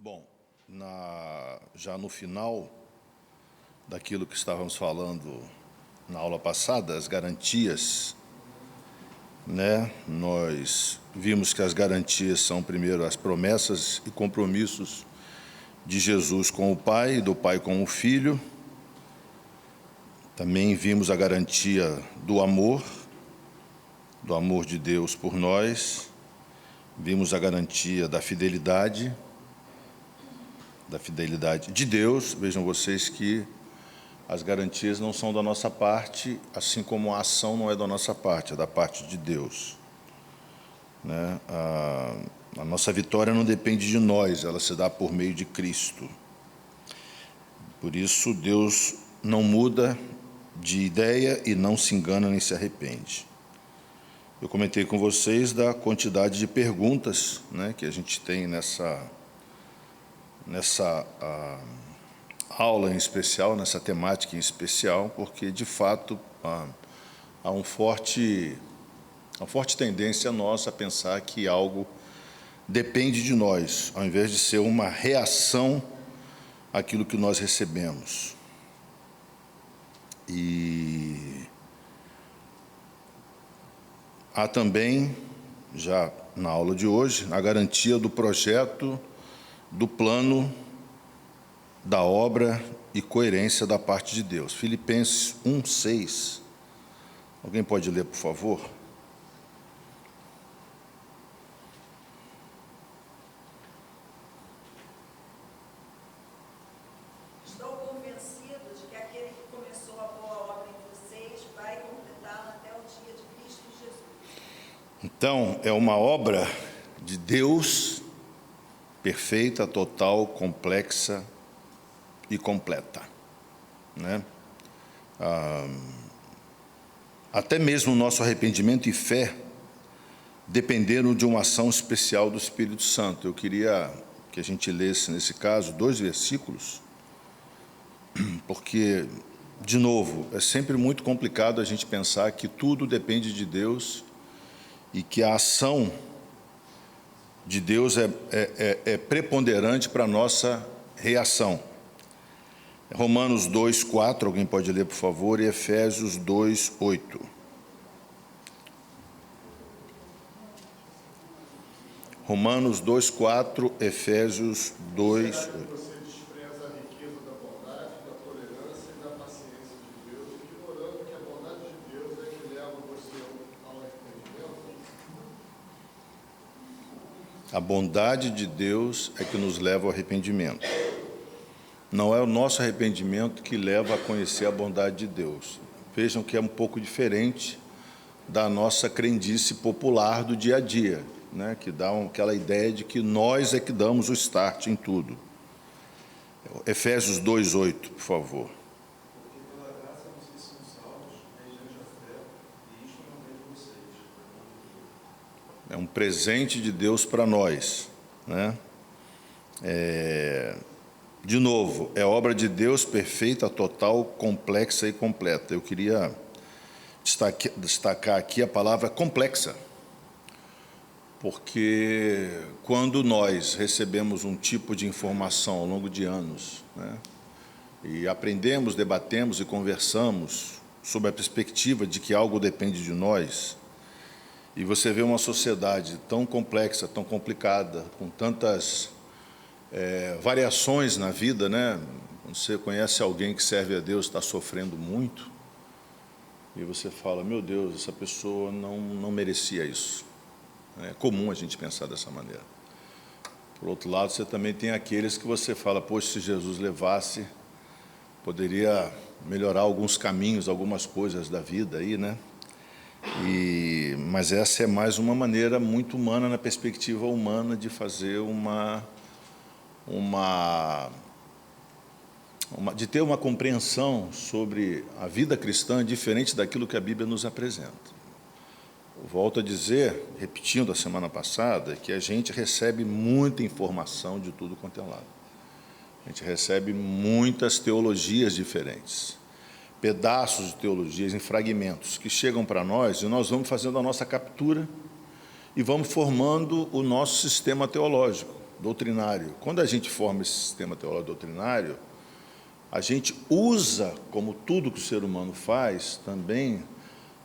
Bom, já no final daquilo que estávamos falando na aula passada, as garantias, né? Nós vimos que as garantias são, primeiro, as promessas e compromissos de Jesus com o Pai e do Pai com o Filho. Também vimos a garantia do amor de Deus por nós. Vimos a garantia da fidelidade de Deus. Vejam vocês que as garantias não são da nossa parte, assim como a ação não é da nossa parte, é da parte de Deus, né? A nossa vitória não depende de nós, ela se dá por meio de Cristo. Por isso, Deus não muda de ideia e não se engana nem se arrepende. Eu comentei com vocês da quantidade de perguntas, né, que a gente tem nessa aula em especial, nessa temática em especial, porque, de fato, há uma forte tendência nossa a pensar que algo depende de nós, ao invés de ser uma reação àquilo que nós recebemos. E há também, já na aula de hoje, a garantia do projeto, do plano, da obra e coerência da parte de Deus. Filipenses 1:6. Alguém pode ler, por favor? Estou convencido de que aquele que começou a boa obra em vocês vai completá-la até o dia de Cristo Jesus. Então, é uma obra de Deus perfeita, total, complexa e completa, né? Até mesmo o nosso arrependimento e fé dependeram de uma ação especial do Espírito Santo. Eu queria que a gente lesse, nesse caso, 2 versículos, porque, de novo, é sempre muito complicado a gente pensar que tudo depende de Deus e que a ação de Deus é preponderante para a nossa reação. Romanos 2:4, alguém pode ler, por favor, e Efésios 2:8. Romanos 2:4, Efésios 2:8. Você despreza a riqueza da bondade, da tolerância e da paciência de Deus, ignorando que a bondade de Deus é que leva você ao arrependimento? A bondade de Deus é que nos leva ao arrependimento. Não é o nosso arrependimento que leva a conhecer a bondade de Deus. Vejam que é um pouco diferente da nossa crendice popular do dia a dia, né, que dá aquela ideia de que nós é que damos o start em tudo. Efésios 2:8, por favor. Porque pela graça vocês são salvos, mediante a fé, e isto não vem de vocês. É um presente de Deus para nós, né? De novo, é obra de Deus perfeita, total, complexa e completa. Eu queria destacar aqui a palavra complexa, porque quando nós recebemos um tipo de informação ao longo de anos, né, e aprendemos, debatemos e conversamos sobre a perspectiva de que algo depende de nós, e você vê uma sociedade tão complexa, tão complicada, com tantas variações na vida, né? Você conhece alguém que serve a Deus, está sofrendo muito, e você fala, meu Deus, essa pessoa não merecia isso. É comum a gente pensar dessa maneira. Por outro lado, você também tem aqueles que você fala, poxa, se Jesus levasse, poderia melhorar alguns caminhos, algumas coisas da vida aí, né? Mas essa é mais uma maneira muito humana, na perspectiva humana, de fazer de ter uma compreensão sobre a vida cristã diferente daquilo que a Bíblia nos apresenta. Eu volto a dizer, repetindo a semana passada, que a gente recebe muita informação de tudo quanto é lado. A gente recebe muitas teologias diferentes, pedaços de teologias em fragmentos que chegam para nós e nós vamos fazendo a nossa captura e vamos formando o nosso sistema teológico, doutrinário. Quando a gente forma esse sistema teológico doutrinário, a gente usa, como tudo que o ser humano faz, também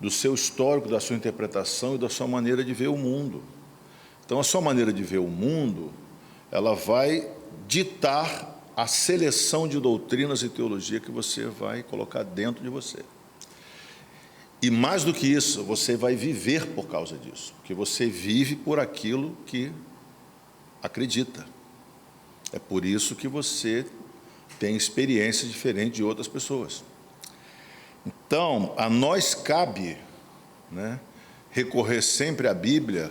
do seu histórico, da sua interpretação e da sua maneira de ver o mundo. Então, a sua maneira de ver o mundo, ela vai ditar a seleção de doutrinas e teologia que você vai colocar dentro de você. E mais do que isso, você vai viver por causa disso, porque você vive por aquilo que acredita. É por isso que você tem experiência diferente de outras pessoas. Então, a nós cabe, né, recorrer sempre à Bíblia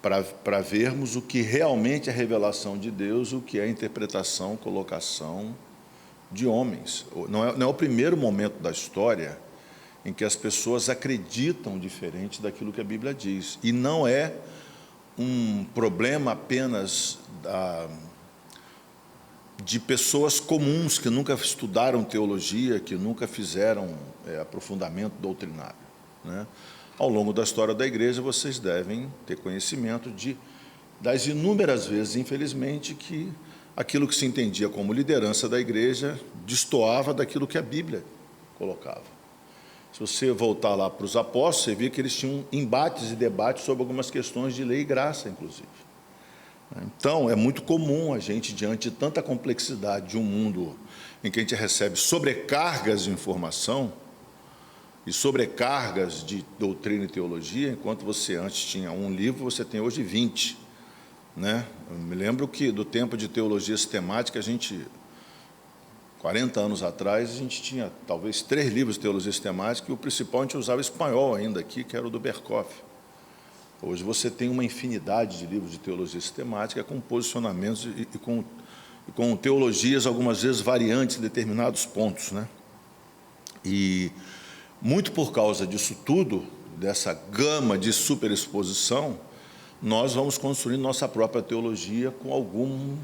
para vermos o que realmente é a revelação de Deus, o que é a interpretação, colocação de homens. Não é o primeiro momento da história em que as pessoas acreditam diferente daquilo que a Bíblia diz. E não é um problema apenas de pessoas comuns que nunca estudaram teologia, que nunca fizeram aprofundamento doutrinário, né? Ao longo da história da igreja, vocês devem ter conhecimento das inúmeras vezes, infelizmente, que aquilo que se entendia como liderança da igreja destoava daquilo que a Bíblia colocava. Se você voltar lá para os apóstolos, você vê que eles tinham embates e debates sobre algumas questões de lei e graça, inclusive. Então, é muito comum a gente, diante de tanta complexidade de um mundo em que a gente recebe sobrecargas de informação e sobrecargas de doutrina e teologia, enquanto você antes tinha um livro, você tem hoje 20. Né? Eu me lembro que, do tempo de teologia sistemática, 40 anos atrás, a gente tinha talvez 3 livros de teologia sistemática, e o principal a gente usava espanhol ainda aqui, que era o do Berkhoff. Hoje você tem uma infinidade de livros de teologia sistemática com posicionamentos e com teologias, algumas vezes, variantes em determinados pontos, né? E, muito por causa disso tudo, dessa gama de superexposição, nós vamos construir nossa própria teologia com algum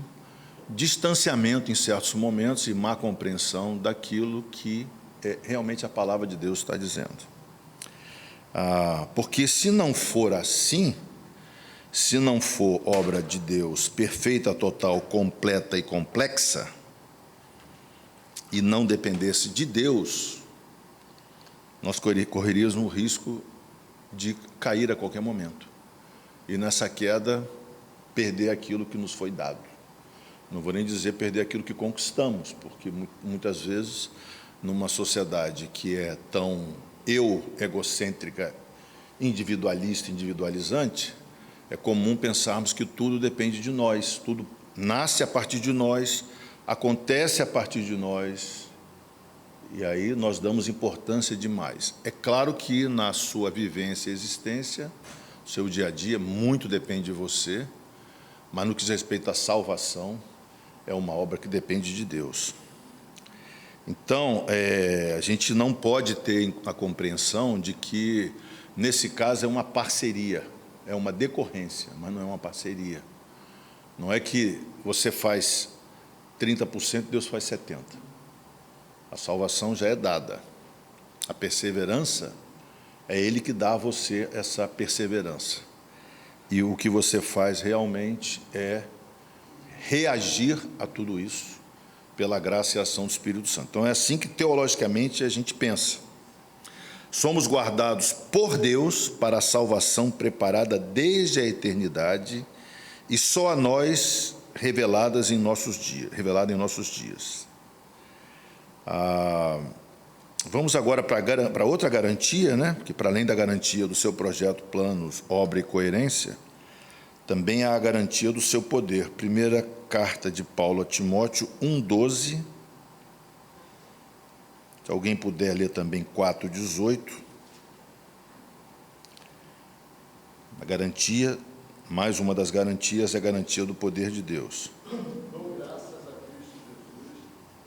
distanciamento em certos momentos e má compreensão daquilo que realmente a palavra de Deus está dizendo. Porque se não for assim, se não for obra de Deus perfeita, total, completa e complexa, e não dependesse de Deus, nós correríamos o risco de cair a qualquer momento. E nessa queda, perder aquilo que nos foi dado. Não vou nem dizer perder aquilo que conquistamos, porque muitas vezes, numa sociedade que é tão egocêntrica, individualista, individualizante, é comum pensarmos que tudo depende de nós, tudo nasce a partir de nós, acontece a partir de nós, e aí nós damos importância demais. É claro que na sua vivência e existência, no seu dia a dia, muito depende de você, mas no que diz respeito à salvação, é uma obra que depende de Deus. Então, a gente não pode ter a compreensão de que, nesse caso, é uma parceria, é uma decorrência, mas não é uma parceria. Não é que você faz 30%, Deus faz 70%. A salvação já é dada. A perseverança, é Ele que dá a você essa perseverança. E o que você faz realmente é reagir a tudo isso pela graça e ação do Espírito Santo. Então, é assim que, teologicamente, a gente pensa. Somos guardados por Deus para a salvação preparada desde a eternidade e só a nós revelada em nossos dias. Vamos agora para outra garantia, né? Que, para além da garantia do seu projeto, planos, obra e coerência, também há a garantia do seu poder. Primeira carta de Paulo a Timóteo 1,12. Se alguém puder ler também 4,18. A garantia, mais uma das garantias, é a garantia do poder de Deus. Dou graças a Cristo Jesus,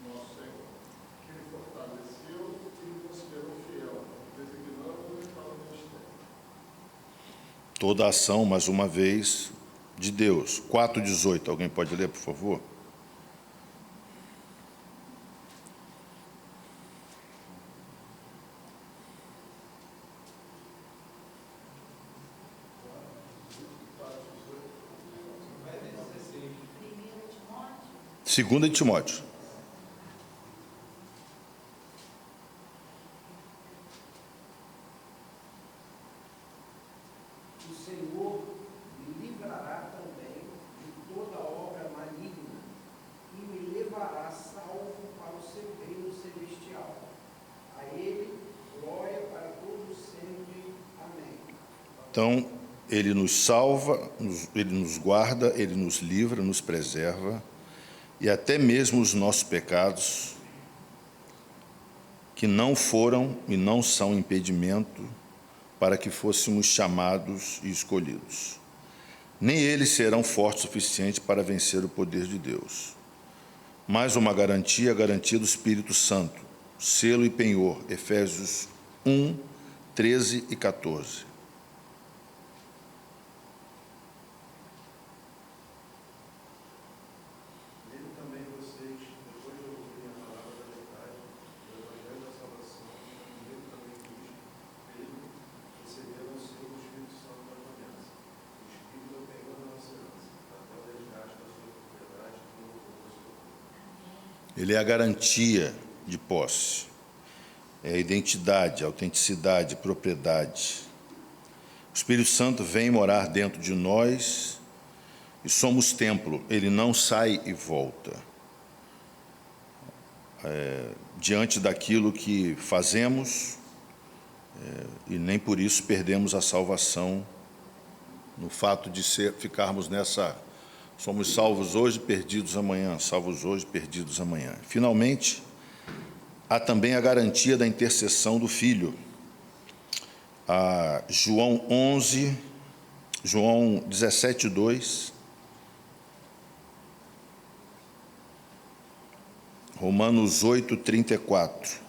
nosso Senhor, que me fortaleceu e me considerou fiel, designando-me para o ministério. Toda a ação, mais uma vez, de Deus. 4,18. Alguém pode ler, por favor? Vai dizer 2 de Timóteo. O Senhor me livrará também de toda obra maligna e me levará salvo para o seu reino celestial. A Ele, glória para todos sempre. Amém. Então, Ele nos salva, Ele nos guarda, Ele nos livra, nos preserva, e até mesmo os nossos pecados, que não foram e não são impedimento para que fôssemos chamados e escolhidos. Nem eles serão fortes o suficiente para vencer o poder de Deus. Mais uma garantia, a garantia do Espírito Santo, selo e penhor, Efésios 1, 13 e 14. Nele também vocês, depois de ouvirem a palavra da verdade, do Evangelho da salvação, nele também Cristo, receberam o seu Espírito Santo da promessa, o Espírito da penhor da nossa herança, até o desgaste da sua propriedade e o louvor da sua glória. Ele é a garantia de posse, é a identidade, a autenticidade, propriedade. O Espírito Santo vem morar dentro de nós e somos templo, ele não sai e volta. Diante daquilo que fazemos, e nem por isso perdemos a salvação, no fato de ficarmos nessa, somos salvos hoje, perdidos amanhã, salvos hoje, perdidos amanhã. Finalmente, há também a garantia da intercessão do Filho. João 17, 2, Romanos 8, 34.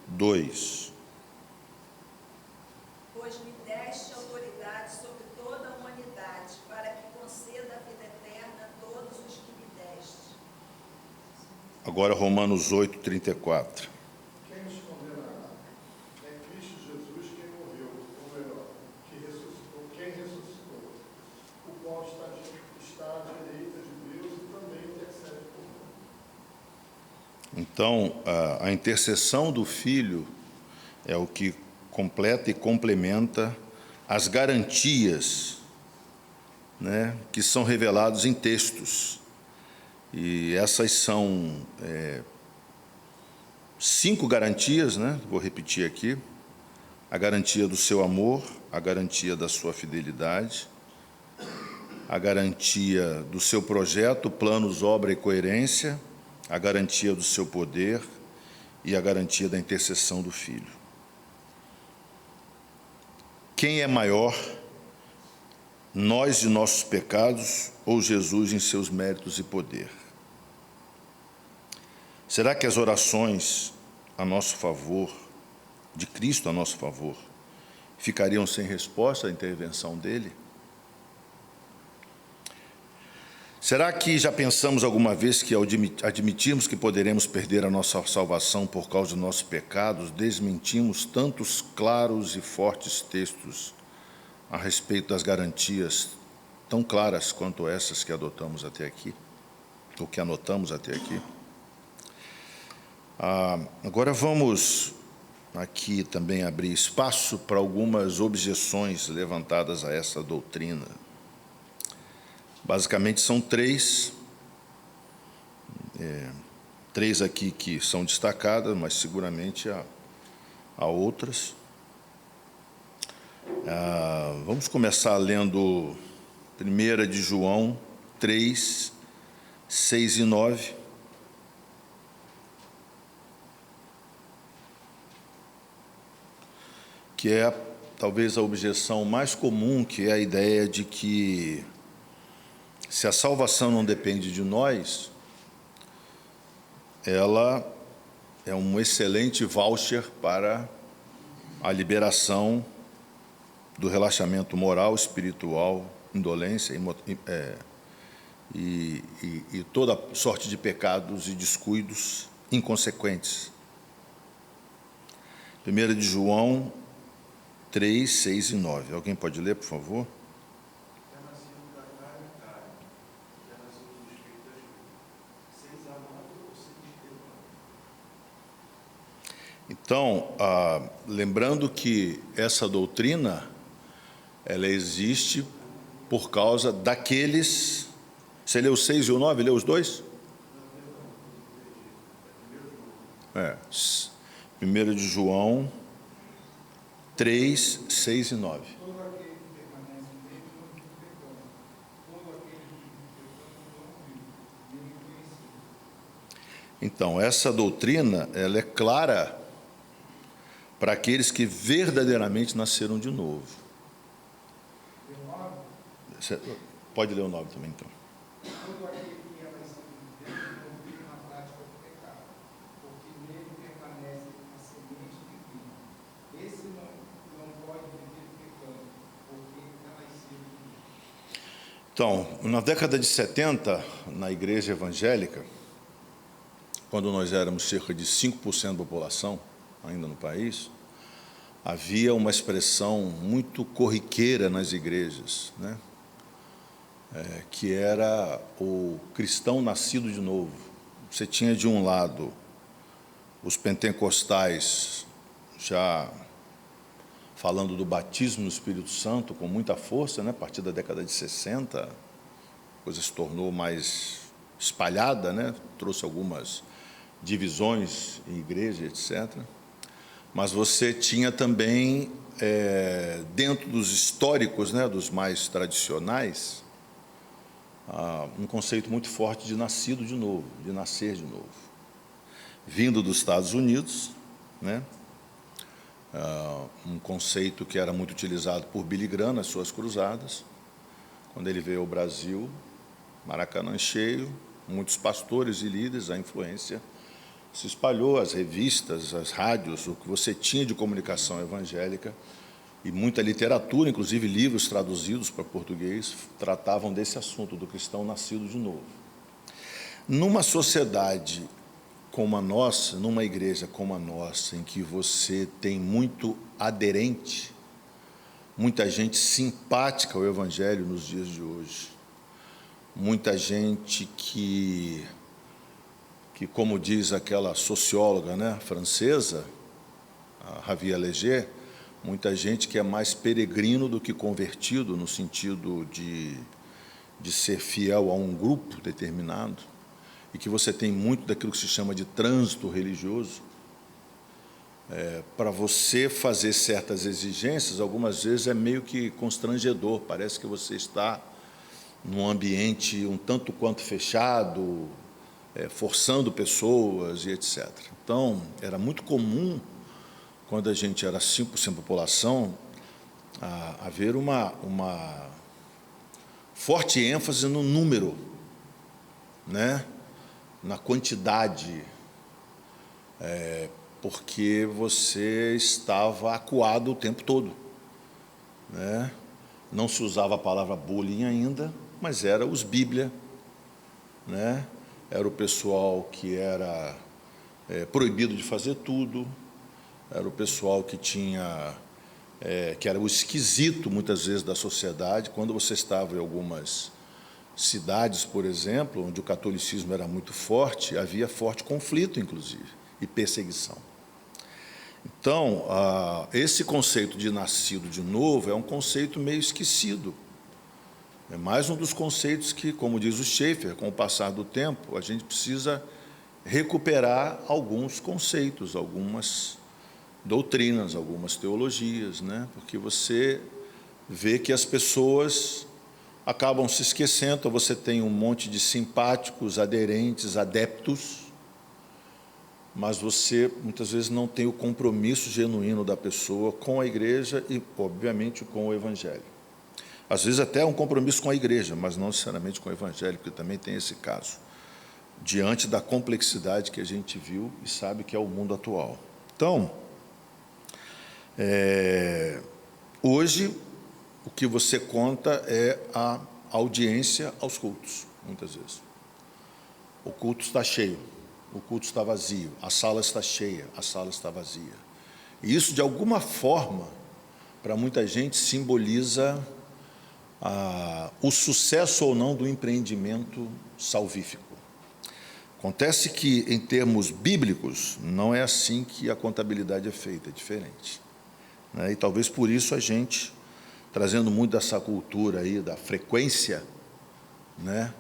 Dois. Pois me deste autoridade sobre toda a humanidade, para que conceda a vida eterna a todos os que me deste. Agora Romanos 8, 34. Quem nos condenará? É Cristo Jesus quem morreu, ou melhor, que ressuscitou, quem ressuscitou, o qual está à direita de Deus e também intercede por nós. Então, a intercessão do Filho é o que completa e complementa as garantias, né, que são reveladas em textos. E essas são 5 garantias, né? Vou repetir aqui: a garantia do seu amor, a garantia da sua fidelidade, a garantia do seu projeto, planos, obra e coerência, a garantia do seu poder e a garantia da intercessão do Filho. Quem é maior, nós e nossos pecados ou Jesus em seus méritos e poder? Será que as orações a nosso favor, de Cristo a nosso favor, ficariam sem resposta à intervenção dele? Será que já pensamos alguma vez que, ao admitirmos que poderemos perder a nossa salvação por causa dos nossos pecados, desmentimos tantos claros e fortes textos a respeito das garantias tão claras quanto essas que adotamos até aqui, ou que anotamos até aqui? Agora vamos aqui também abrir espaço para algumas objeções levantadas a essa doutrina. Basicamente são 3 aqui que são destacadas, mas seguramente há outras. Vamos começar lendo 1 de João 3, 6 e 9. Que é talvez a objeção mais comum, que é a ideia de que, se a salvação não depende de nós, ela é um excelente voucher para a liberação do relaxamento moral, espiritual, indolência e toda sorte de pecados e descuidos inconsequentes. 1 de João 3, 6 e 9. Alguém pode ler, por favor? É nascido da carne, carne. É nascido do Espírito da Espírito. 6 a 9 ou 6 a 9? Então, lembrando que essa doutrina, ela existe por causa daqueles... Você leu o 6 e o 9? Leu os dois? É. 1 de João 3, 6 e 9. Todo aquele que permanece nele não vive pecando. Todo aquele que vive pecando não vive, nem conhecido. Então, essa doutrina, ela é clara para aqueles que verdadeiramente nasceram de novo. Pode ler o 9 também, então. Todo aquele que é nascido de Deus não vive na prática do pecado, porque nele permanece a semente divina. Esse não pode viver pecando, porque é nascido de Deus. Então, na década de 70, na igreja evangélica, quando nós éramos cerca de 5% da população, ainda no país, havia uma expressão muito corriqueira nas igrejas, né? Que era o cristão nascido de novo. Você tinha, de um lado, os pentecostais já falando do batismo no Espírito Santo com muita força, né? A partir da década de 60, a coisa se tornou mais espalhada, né? Trouxe algumas divisões em igreja, etc. Mas você tinha também, dentro dos históricos, né, dos mais tradicionais, um conceito muito forte de nascido de novo, de nascer de novo. Vindo dos Estados Unidos, né, um conceito que era muito utilizado por Billy Graham nas suas cruzadas. Quando ele veio ao Brasil, Maracanã cheio, muitos pastores e líderes, a influência se espalhou, as revistas, as rádios, o que você tinha de comunicação evangélica e muita literatura, inclusive livros traduzidos para português, tratavam desse assunto, do cristão nascido de novo. Numa sociedade como a nossa, numa igreja como a nossa, em que você tem muito aderente, muita gente simpática ao Evangelho nos dias de hoje, muita gente que como diz aquela socióloga, né, francesa, a Javier Leger, muita gente que é mais peregrino do que convertido, no sentido de ser fiel a um grupo determinado, e que você tem muito daquilo que se chama de trânsito religioso. Para você fazer certas exigências, algumas vezes é meio que constrangedor, parece que você está num ambiente um tanto quanto fechado, forçando pessoas e etc. Então, era muito comum, quando a gente era 5% da população, haver uma forte ênfase no número, né? Na quantidade, porque você estava acuado o tempo todo, né? Não se usava a palavra bullying ainda, mas era os Bíblia, né? Era o pessoal que era proibido de fazer tudo, era o pessoal que tinha, que era o esquisito, muitas vezes, da sociedade. Quando você estava em algumas cidades, por exemplo, onde o catolicismo era muito forte, havia forte conflito, inclusive, e perseguição. Então, esse conceito de nascido de novo é um conceito meio esquecido. É mais um dos conceitos que, como diz o Schaeffer, com o passar do tempo, a gente precisa recuperar alguns conceitos, algumas doutrinas, algumas teologias, né? Porque você vê que as pessoas acabam se esquecendo, você tem um monte de simpáticos, aderentes, adeptos, mas você, muitas vezes, não tem o compromisso genuíno da pessoa com a igreja e, obviamente, com o Evangelho. Às vezes até um compromisso com a igreja, mas não necessariamente com o Evangelho, porque também tem esse caso, diante da complexidade que a gente viu e sabe que é o mundo atual. Então, hoje, o que você conta é a audiência aos cultos, muitas vezes. O culto está cheio, o culto está vazio, a sala está cheia, a sala está vazia. E isso, de alguma forma, para muita gente, simboliza o sucesso ou não do empreendimento salvífico. Acontece que, em termos bíblicos, não é assim que a contabilidade é feita, é diferente. Né? E talvez por isso a gente, trazendo muito dessa cultura aí da frequência, né,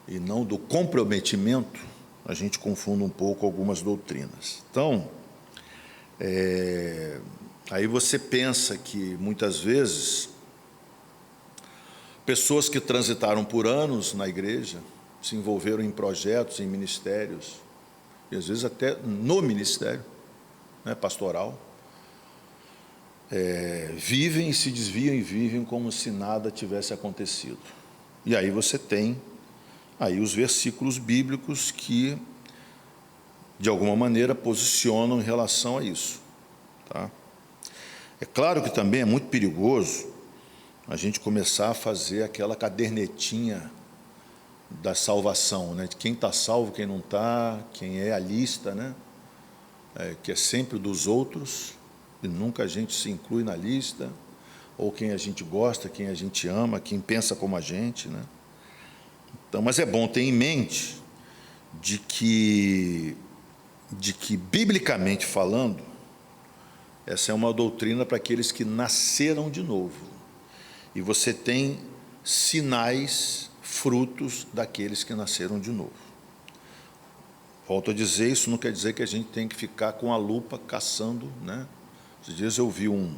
e não do comprometimento, a gente confunde um pouco algumas doutrinas. Então, aí você pensa que, muitas vezes, pessoas que transitaram por anos na igreja, se envolveram em projetos, em ministérios, e às vezes até no ministério, né, pastoral, vivem e se desviam e vivem como se nada tivesse acontecido. E aí você tem aí os versículos bíblicos que, de alguma maneira, posicionam em relação a isso. Tá? É claro que também é muito perigoso a gente começar a fazer aquela cadernetinha da salvação, né? De quem está salvo, quem não está, quem é a lista, né? Que é sempre dos outros, e nunca a gente se inclui na lista, ou quem a gente gosta, quem a gente ama, quem pensa como a gente, né? Então, mas é bom ter em mente de que biblicamente falando, essa é uma doutrina para aqueles que nasceram de novo. E você tem sinais, frutos daqueles que nasceram de novo. Volto a dizer, isso não quer dizer que a gente tem que ficar com a lupa caçando, né? Esses dias eu vi um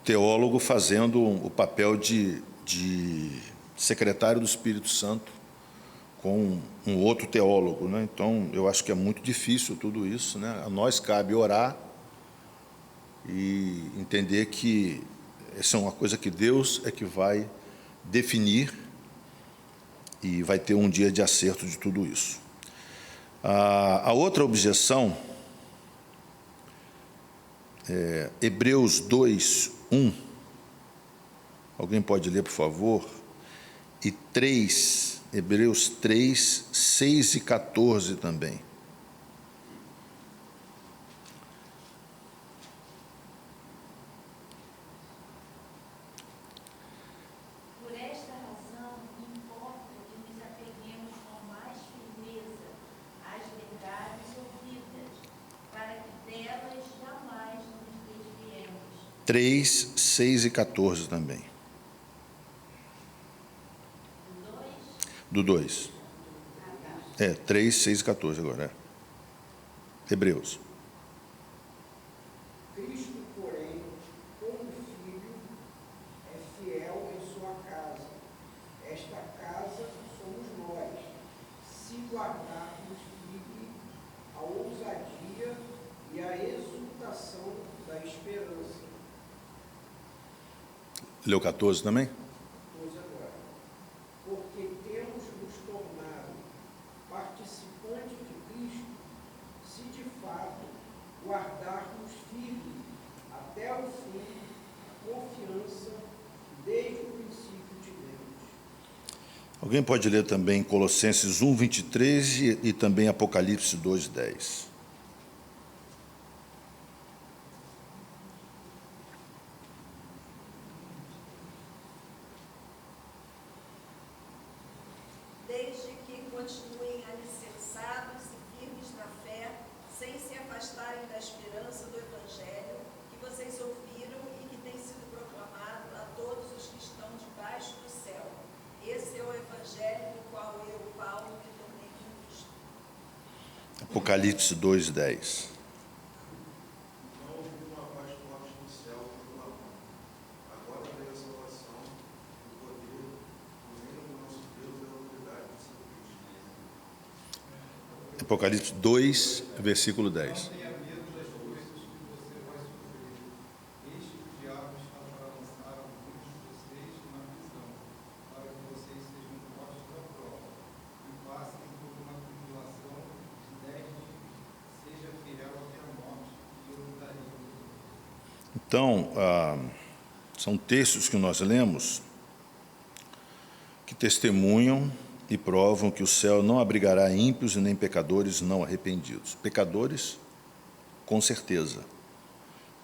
teólogo fazendo o papel de secretário do Espírito Santo com um outro teólogo, né? Então, eu acho que é muito difícil tudo isso, né? A nós cabe orar e entender que essa é uma coisa que Deus é que vai definir e vai ter um dia de acerto de tudo isso. A outra objeção é Hebreus 2, 1. Alguém pode ler, por favor? E 3, Hebreus 3, 6 e 14 também. Por esta razão, importa que nos apeguemos com mais firmeza às verdades ouvidas, para que delas jamais nos desviemos. 3, 6 e 14 também. Do 2. 3, 6 e 14 agora. Hebreus. Cristo, porém, como filho, é fiel em sua casa. Esta casa somos nós, se guardarmos firme a ousadia e a exultação da esperança. Leu 14 também? Pois agora, porque temos nos tornado participantes de Cristo, se de fato guardarmos firme até o fim a confiança que desde o princípio tivemos. Alguém pode ler também Colossenses 1, 23 e também Apocalipse 2, 10. Desde que continuem alicerçados e firmes na fé, sem se afastarem da esperança do Evangelho que vocês ouviram e que tem sido proclamado a todos os que estão debaixo do céu. Esse é o Evangelho do qual eu, Paulo, me tornei ministro. Apocalipse 2, 10. Não ouvi uma voz forte no céu proclamando: agora veio a salvação, o poder, o reino do nosso Deus e a autoridade do seu Cristo. Apocalipse 2, versículo 10. Tenha medo das coisas que você vai sofrer. Eis que o diabo está para lançar alguns de vocês na prisão, para que vocês sejam postos à prova e passem por uma tribulação de 10 dias. Seja fiel até a morte, e eu lhe darei o gozo. Então, são textos que nós lemos que testemunham e provam que o céu não abrigará ímpios e nem pecadores não arrependidos. Pecadores, com certeza.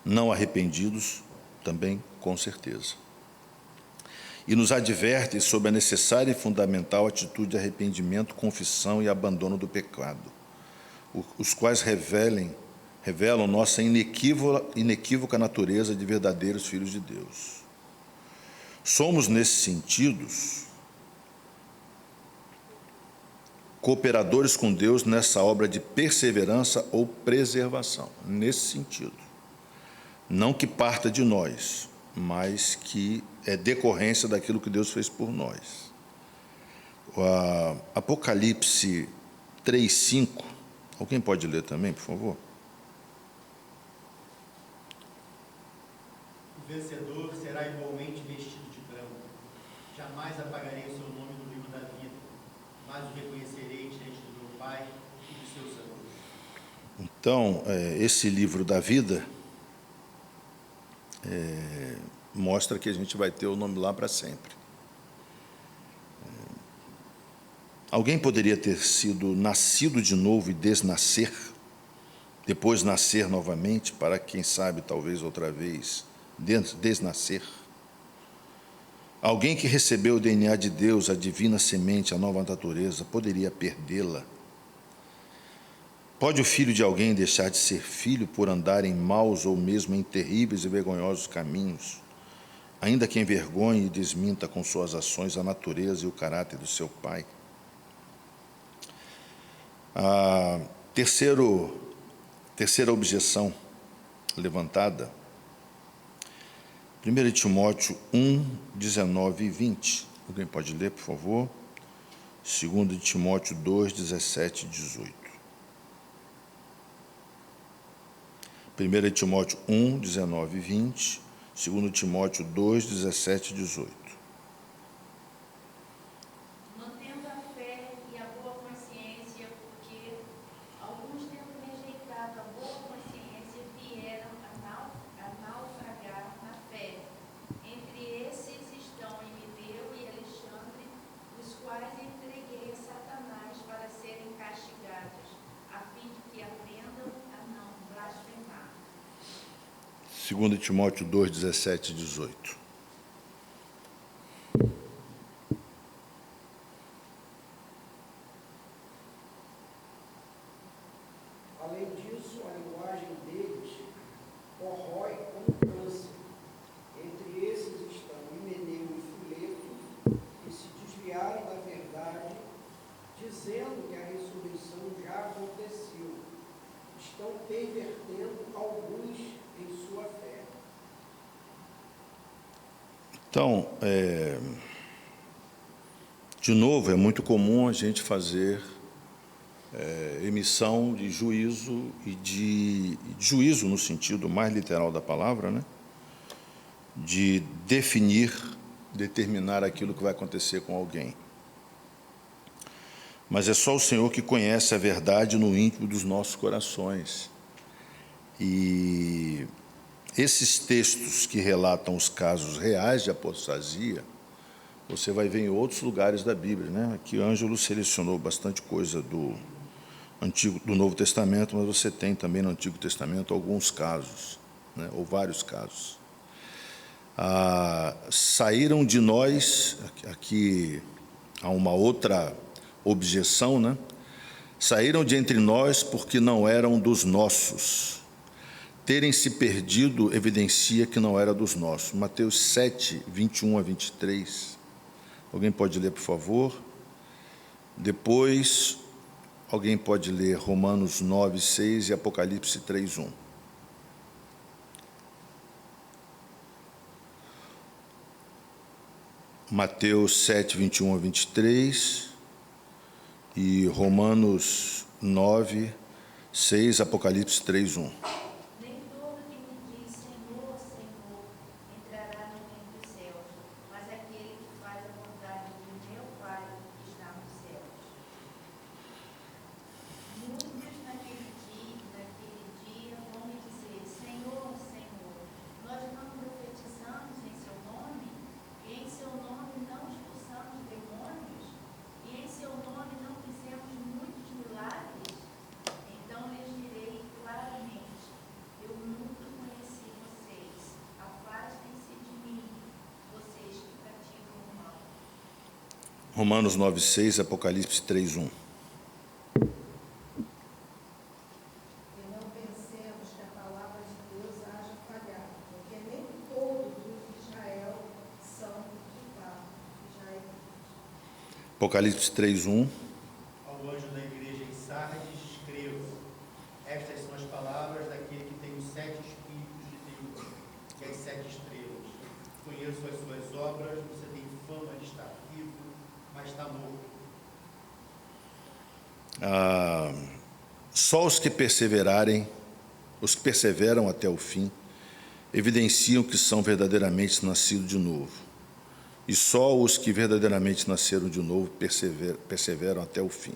não arrependidos, também com certeza. E nos adverte sobre a necessária e fundamental atitude de arrependimento, confissão e abandono do pecado, os quais revelam nossa inequívoca natureza de verdadeiros filhos de Deus. Somos, nesses sentidos, cooperadores com Deus nessa obra de perseverança ou preservação, nesse sentido. Não que parta de nós, mas que é decorrência daquilo que Deus fez por nós. Apocalipse 3:5, alguém pode ler também, por favor? O vencedor será igualmente vestido de branco. Jamais apagarei o seu nome do livro da vida, mas o reconhecerei diante do meu Pai e dos seus anjos. Então, esse livro da vida mostra que a gente vai ter o nome lá para sempre. Alguém poderia ter sido nascido de novo e desnascer, depois nascer novamente, para quem sabe, talvez outra vez, desnascer? Alguém que recebeu o DNA de Deus, a divina semente, a nova natureza, poderia perdê-la? Pode o filho de alguém deixar de ser filho por andar em maus ou mesmo em terríveis e vergonhosos caminhos, ainda que envergonhe e desminta com suas ações a natureza e o caráter do seu pai? A terceira objeção levantada, 1 Timóteo 1:19 e 20. Alguém pode ler, por favor? 2 Timóteo 2:17 e 18. 1 Timóteo 1:19 e 20, 2 Timóteo 2:17 e 18. Mantendo a fé e a boa consciência, porque alguns, tendo rejeitado a boa consciência, vieram a naufragar na fé. Entre esses estão Emineu e Alexandre, os quais entreguei a Satanás para serem castigados, a fim de que aprendam a não blasfemar. 2 Timóteo 2:17 e 18. Além disso, a linguagem deles corrói como câncer. Entre esses estão Himeneu e Fileto, que se desviaram da verdade, dizendo que a ressurreição já aconteceu. Estão pervertendo alguns em sua fé. Então, de novo, é muito comum a gente fazer emissão de juízo, e de juízo no sentido mais literal da palavra, né? De determinar aquilo que vai acontecer com alguém. Mas é só o Senhor que conhece a verdade no íntimo dos nossos corações. E esses textos que relatam os casos reais de apostasia, você vai ver em outros lugares da Bíblia, né? Aqui Ângelo selecionou bastante coisa do Novo Testamento, mas você tem também no Antigo Testamento alguns casos, né? Ou vários casos. Saíram de nós, aqui há uma outra objeção, né? Saíram de entre nós porque não eram dos nossos. Terem se perdido evidencia que não era dos nossos. Mateus 7, 21 a 23. Alguém pode ler, por favor? Depois, alguém pode ler Romanos 9, 6 e Apocalipse 3, 1. Mateus 7, 21 a 23 e Romanos 9, 6, Apocalipse 3, 1. Nem todo que me diz Senhor, Senhor, entrará no reino dos céus, mas aquele que faz a vontade de meu Pai que está nos céus. Muitos naquele dia vão me dizer, Senhor, Senhor, nós não profetizamos em seu nome, e em seu nome não expulsamos demônios, e em seu nome não fizemos muitos milagres? Então lhes direi claramente, Romanos 9:6, Apocalipse 3:1. E não pensemos que a palavra de Deus haja falhado, porque nem todos os de Israel são de fato israelitas. Apocalipse 3:1. Ao anjo da igreja em Sardes, escreva: estas são as palavras daquele que tem os 7 espíritos de Deus e as 7 estrelas. Conheço as suas obras, você tem fama de estar vivo, mas está morto. Só os que perseverarem, os que perseveram até o fim, evidenciam que são verdadeiramente nascidos de novo. E só os que verdadeiramente nasceram de novo perseveram até o fim.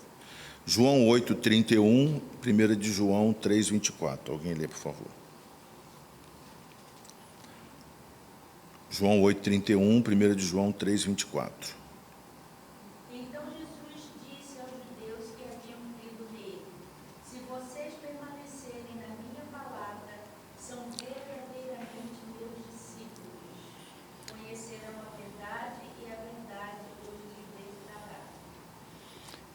João 8:31, 1 de João 3:24. Alguém lê, por favor. João 8:31, 1 de João 3:24. Então Jesus disse aos judeus que haviam crido nele: se vocês permanecerem na minha palavra, são verdadeiramente meus discípulos. Conhecerão a verdade e a verdade os libertará.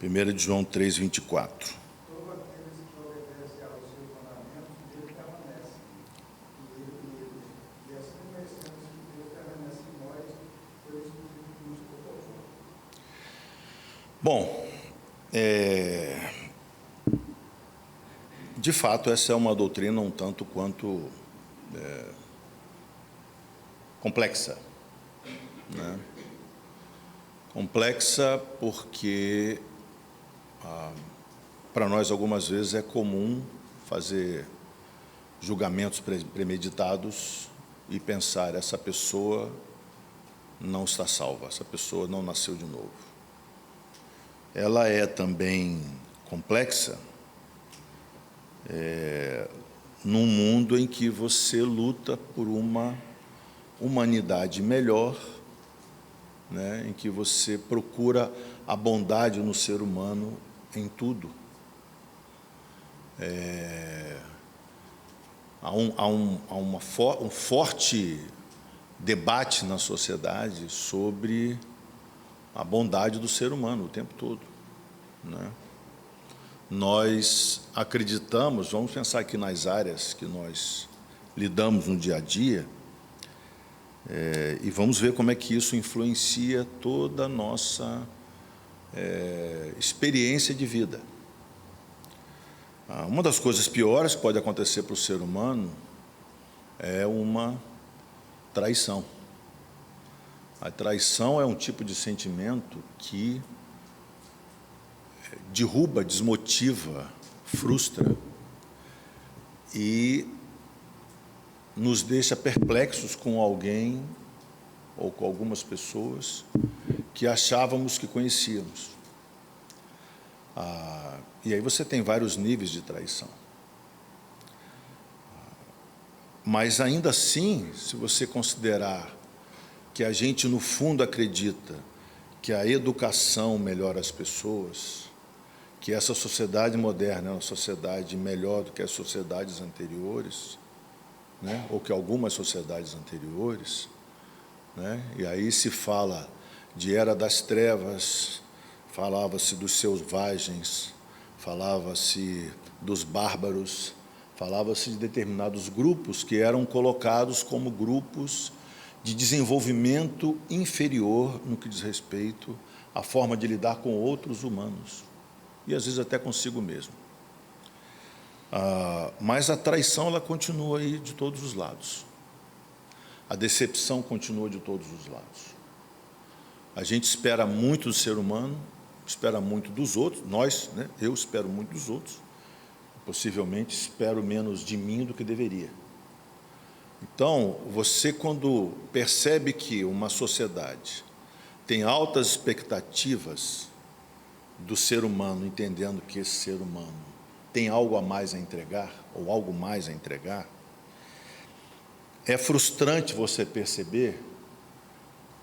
1 de João 3:24. Todos aqueles que obedecem aos seus mandamentos, Deus permanece. E ele nele. E assim conhecemos que Deus permanece em nós, pelo Espírito que nos proporciona. Bom, de fato, essa é uma doutrina um tanto quanto complexa, né? Complexa porque, para nós, algumas vezes, é comum fazer julgamentos premeditados e pensar: essa pessoa não está salva, essa pessoa não nasceu de novo. Ela é também complexa num mundo em que você luta por uma humanidade melhor, né, em que você procura a bondade no ser humano em tudo. Há um forte debate na sociedade sobre a bondade do ser humano o tempo todo, né? Nós acreditamos, vamos pensar aqui nas áreas que nós lidamos no dia a dia, e vamos ver como é que isso influencia toda a nossa experiência de vida. Uma das coisas piores que pode acontecer para o ser humano é uma traição. A traição é um tipo de sentimento que derruba, desmotiva, frustra e nos deixa perplexos com alguém ou com algumas pessoas que achávamos que conhecíamos. E aí você tem vários níveis de traição. Mas ainda assim, se você considerar que a gente no fundo acredita que a educação melhora as pessoas, que essa sociedade moderna é uma sociedade melhor do que as sociedades anteriores, né? Ou que algumas sociedades anteriores, né? E aí se fala de era das trevas, falava-se dos selvagens, falava-se dos bárbaros, falava-se de determinados grupos que eram colocados como grupos de desenvolvimento inferior no que diz respeito à forma de lidar com outros humanos, e às vezes até consigo mesmo. Mas a traição, ela continua aí de todos os lados. A decepção continua de todos os lados. A gente espera muito do ser humano, espera muito dos outros, nós, né? Eu espero muito dos outros, possivelmente espero menos de mim do que deveria. Então, você, quando percebe que uma sociedade tem altas expectativas do ser humano, entendendo que esse ser humano tem algo a mais a entregar, ou algo mais a entregar, é frustrante você perceber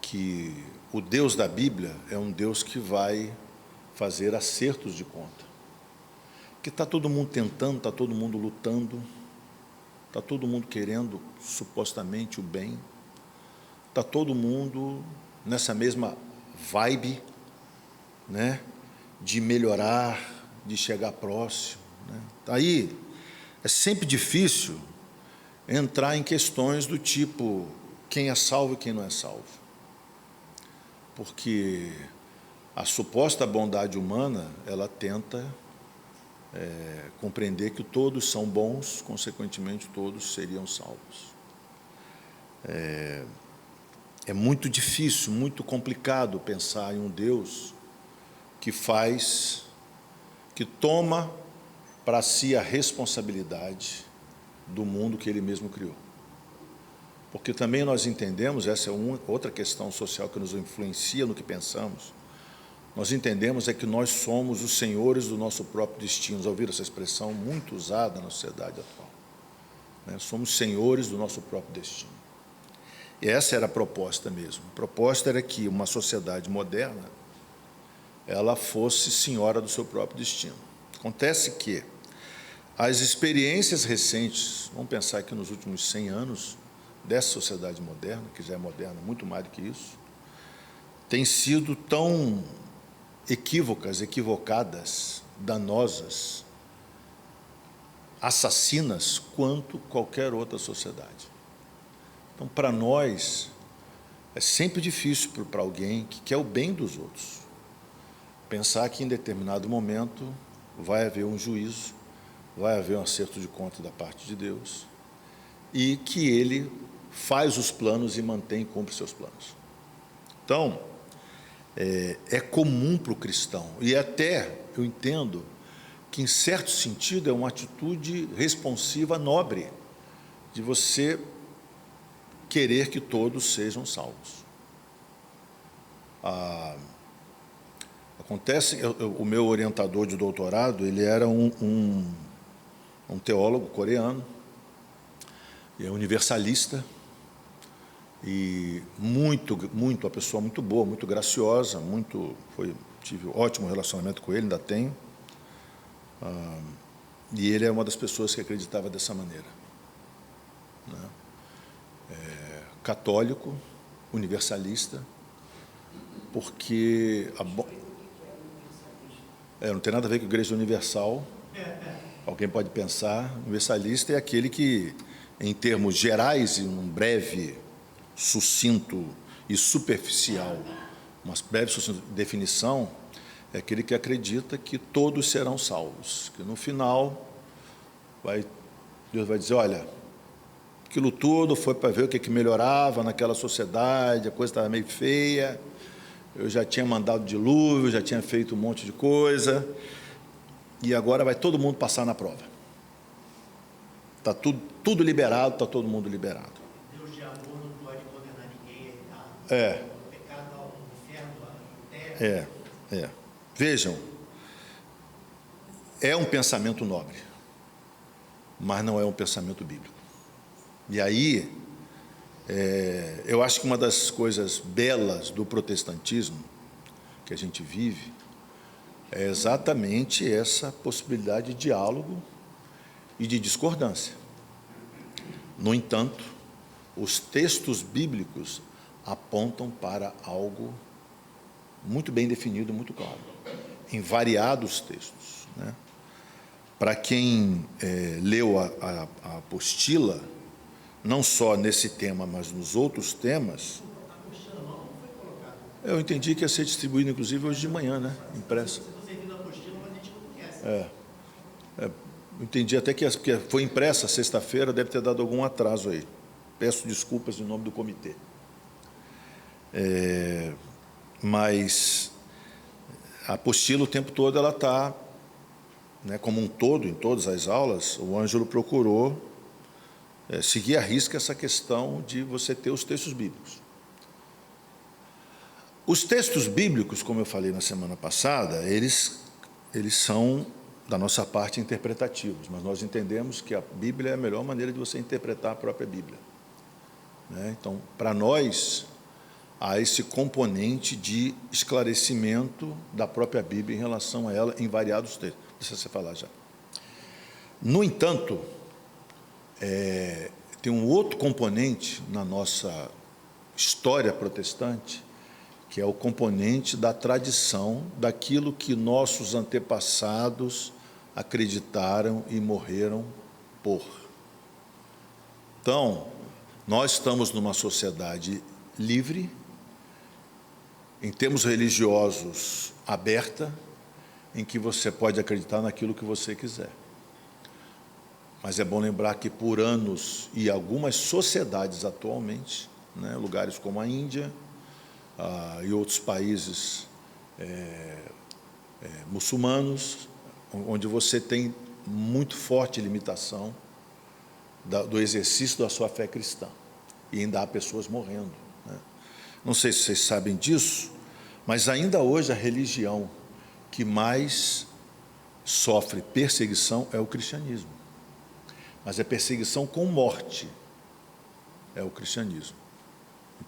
que o Deus da Bíblia é um Deus que vai fazer acertos de conta. Que está todo mundo tentando, está todo mundo lutando, está todo mundo querendo supostamente o bem, está todo mundo nessa mesma vibe, né, de melhorar, de chegar próximo, né? Aí é sempre difícil entrar em questões do tipo quem é salvo e quem não é salvo, porque a suposta bondade humana, ela tenta compreender que todos são bons, consequentemente todos seriam salvos. É muito difícil, muito complicado pensar em um Deus que toma para si a responsabilidade do mundo que Ele mesmo criou. Porque também nós entendemos, essa é outra questão social que nos influencia no que pensamos, nós entendemos que nós somos os senhores do nosso próprio destino. Já ouviram essa expressão muito usada na sociedade atual, né? Somos senhores do nosso próprio destino. E essa era a proposta mesmo. A proposta era que uma sociedade moderna, ela fosse senhora do seu próprio destino. Acontece que as experiências recentes, vamos pensar que nos últimos 100 anos, dessa sociedade moderna, que já é moderna muito mais do que isso, têm sido tão equívocas, equivocadas, danosas, assassinas, quanto qualquer outra sociedade. Então, para nós, é sempre difícil para alguém que quer o bem dos outros pensar que em determinado momento vai haver um juízo, vai haver um acerto de conta da parte de Deus e que Ele faz os planos e mantém e cumpre seus planos. Então, é comum para o cristão, e até eu entendo que, em certo sentido, é uma atitude responsiva nobre de você querer que todos sejam salvos. Acontece, o meu orientador de doutorado, ele era um teólogo coreano, e é universalista, e uma pessoa muito boa, muito graciosa, tive ótimo relacionamento com ele, ainda tenho, e ele é uma das pessoas que acreditava dessa maneira, né? Católico, universalista, porque não tem nada a ver com a Igreja Universal. Alguém pode pensar, universalista é aquele que, em termos gerais, em um breve, sucinto e superficial, uma breve definição, é aquele que acredita que todos serão salvos, que no final Deus vai dizer, olha, aquilo tudo foi para ver o que melhorava naquela sociedade, a coisa estava meio feia, eu já tinha mandado dilúvio, já tinha feito um monte de coisa, e agora vai todo mundo passar na prova. Está tudo liberado, está todo mundo liberado. Deus de amor não pode condenar ninguém, o pecado ao inferno, à terra. Vejam, é um pensamento nobre, mas não é um pensamento bíblico. E aí, eu acho que uma das coisas belas do protestantismo que a gente vive é exatamente essa possibilidade de diálogo e de discordância. No entanto, os textos bíblicos apontam para algo muito bem definido, muito claro, em variados textos, né? Para quem leu a apostila, não só nesse tema, mas nos outros temas, eu entendi que ia ser distribuído, inclusive, hoje de manhã, né? Impresso. Entendi até que porque foi impressa sexta-feira, deve ter dado algum atraso aí. Peço desculpas em nome do comitê. Mas a apostila o tempo todo ela está, né, como um todo, em todas as aulas, o Ângelo procurou seguir à risca essa questão de você ter os textos bíblicos. Os textos bíblicos, como eu falei na semana passada, eles são, da nossa parte, interpretativos, mas nós entendemos que a Bíblia é a melhor maneira de você interpretar a própria Bíblia, né? Então, para nós, há esse componente de esclarecimento da própria Bíblia em relação a ela em variados textos. Deixa você falar já. No entanto, tem um outro componente na nossa história protestante que é o componente da tradição, daquilo que nossos antepassados acreditaram e morreram por. Então, nós estamos numa sociedade livre, em termos religiosos, aberta, em que você pode acreditar naquilo que você quiser. Mas é bom lembrar que por anos, e algumas sociedades atualmente, né, lugares como a Índia e outros países muçulmanos, onde você tem muito forte limitação do exercício da sua fé cristã, e ainda há pessoas morrendo, né? Não sei se vocês sabem disso, mas ainda hoje a religião que mais sofre perseguição é o cristianismo. Mas é perseguição com morte, é o cristianismo.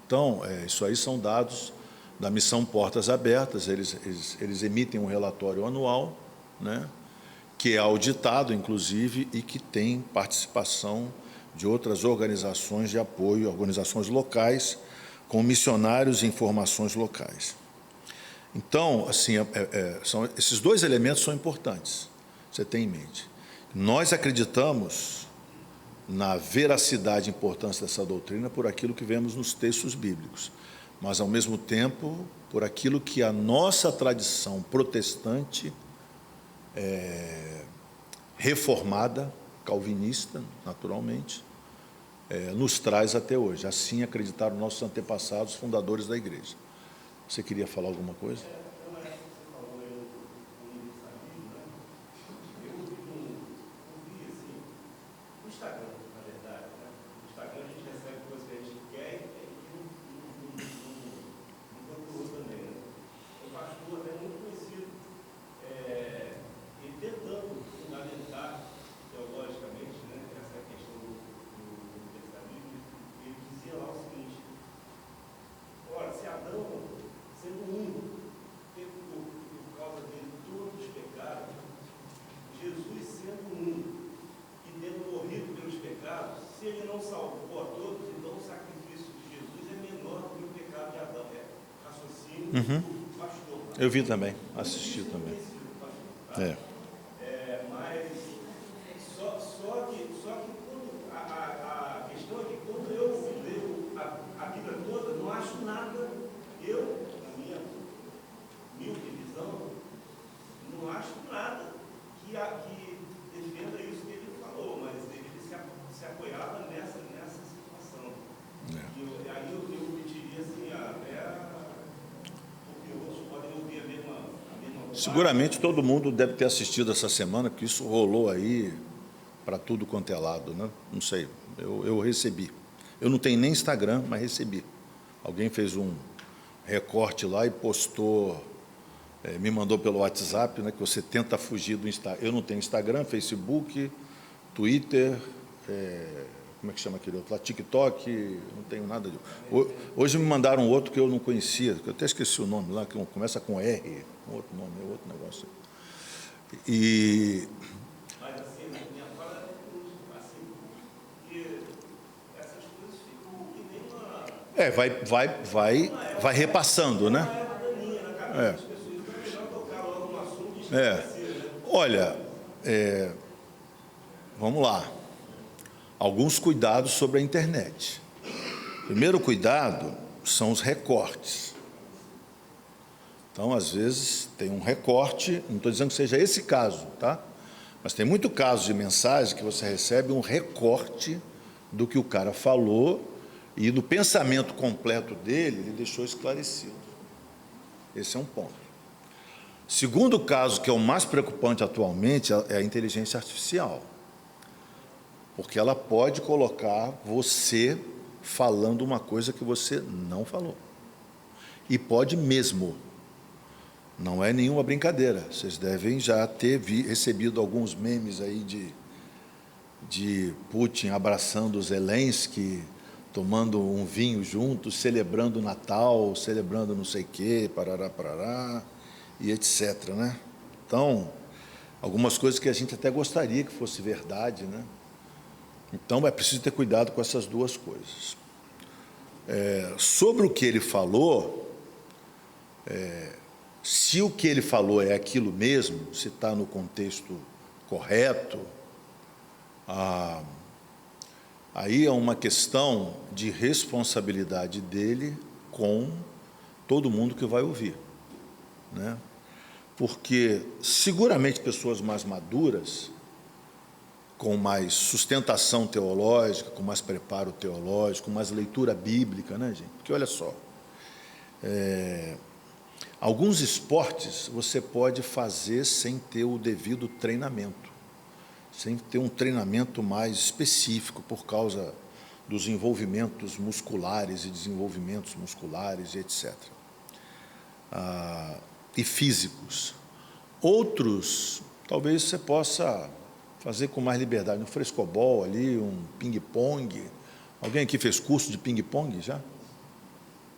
Então, isso aí são dados da missão Portas Abertas, eles emitem um relatório anual, né, que é auditado, inclusive, e que tem participação de outras organizações de apoio, organizações locais, com missionários e informações locais. Então, assim, esses dois elementos são importantes, você tem em mente. Nós acreditamos na veracidade e importância dessa doutrina por aquilo que vemos nos textos bíblicos, mas, ao mesmo tempo, por aquilo que a nossa tradição protestante, reformada, calvinista, naturalmente, nos traz até hoje. Assim acreditaram nossos antepassados, fundadores da igreja. Você queria falar alguma coisa? Eu acho que você falou aí do universalismo, né? Eu vi assim, no Instagram, na verdade, né? No Instagram a gente recebe coisas que a gente quer e não procurou também, né? Um pastor até muito conhecido, e tentando fundamentar teologicamente, né, essa questão do universalismo, ele dizia lá o seguinte: ora, se Adão, sendo único, teve por causa dele todos os pecados, Jesus sendo único e tendo morrido pelos pecados, se ele não salvou a todos, então o sacrifício de Jesus é menor do que o pecado de Adão. É raciocínio do pastor. Eu vi também, assisti também. Mas só que quando a questão é que quando eu leio a Bíblia toda, não acho nada, na minha humilde visão, não acho nada que defenda isso que ele falou, mas ele se apoiava nessa situação. E aí eu pediria assim, porque outros podem ouvir a mesma Seguramente todo mundo deve ter assistido essa semana, porque isso rolou aí para tudo quanto é lado, né? Não sei, eu recebi. Eu não tenho nem Instagram, mas recebi. Alguém fez um recorte lá e postou, me mandou pelo WhatsApp, né, que você tenta fugir do Instagram. Eu não tenho Instagram, Facebook, Twitter, como é que chama aquele outro lá? TikTok, não tenho nada de... Hoje me mandaram outro que eu não conhecia, que eu até esqueci o nome lá, que começa com R, um outro nome, é outro negócio. Mas assim, na minha fala, assim, porque essas coisas ficam que nem uma... vai repassando, né? Olha, vamos lá. Alguns cuidados sobre a internet. Primeiro cuidado são os recortes. Então, às vezes, tem um recorte, não estou dizendo que seja esse caso, tá? Mas tem muito caso de mensagem que você recebe um recorte do que o cara falou e do pensamento completo dele, ele deixou esclarecido. Esse é um ponto. Segundo caso, que é o mais preocupante atualmente, é a inteligência artificial. Porque ela pode colocar você falando uma coisa que você não falou. E pode mesmo. Não é nenhuma brincadeira. Vocês devem já ter recebido alguns memes aí de Putin abraçando Zelensky, tomando um vinho juntos, celebrando o Natal, celebrando não sei o quê, parará, parará, e etc., né? Então, algumas coisas que a gente até gostaria que fosse verdade, né? Então, é preciso ter cuidado com essas duas coisas. Sobre o que ele falou, se o que ele falou é aquilo mesmo, se está no contexto correto, aí é uma questão de responsabilidade dele com todo mundo que vai ouvir, né? Porque seguramente pessoas mais maduras, com mais sustentação teológica, com mais preparo teológico, com mais leitura bíblica, né, gente? Porque olha só, alguns esportes você pode fazer sem ter o devido treinamento, sem ter um treinamento mais específico por causa dos envolvimentos musculares e desenvolvimentos musculares, etc. E físicos. Outros, talvez você possa fazer com mais liberdade, um frescobol ali, um ping-pong. Alguém aqui fez curso de ping-pong já?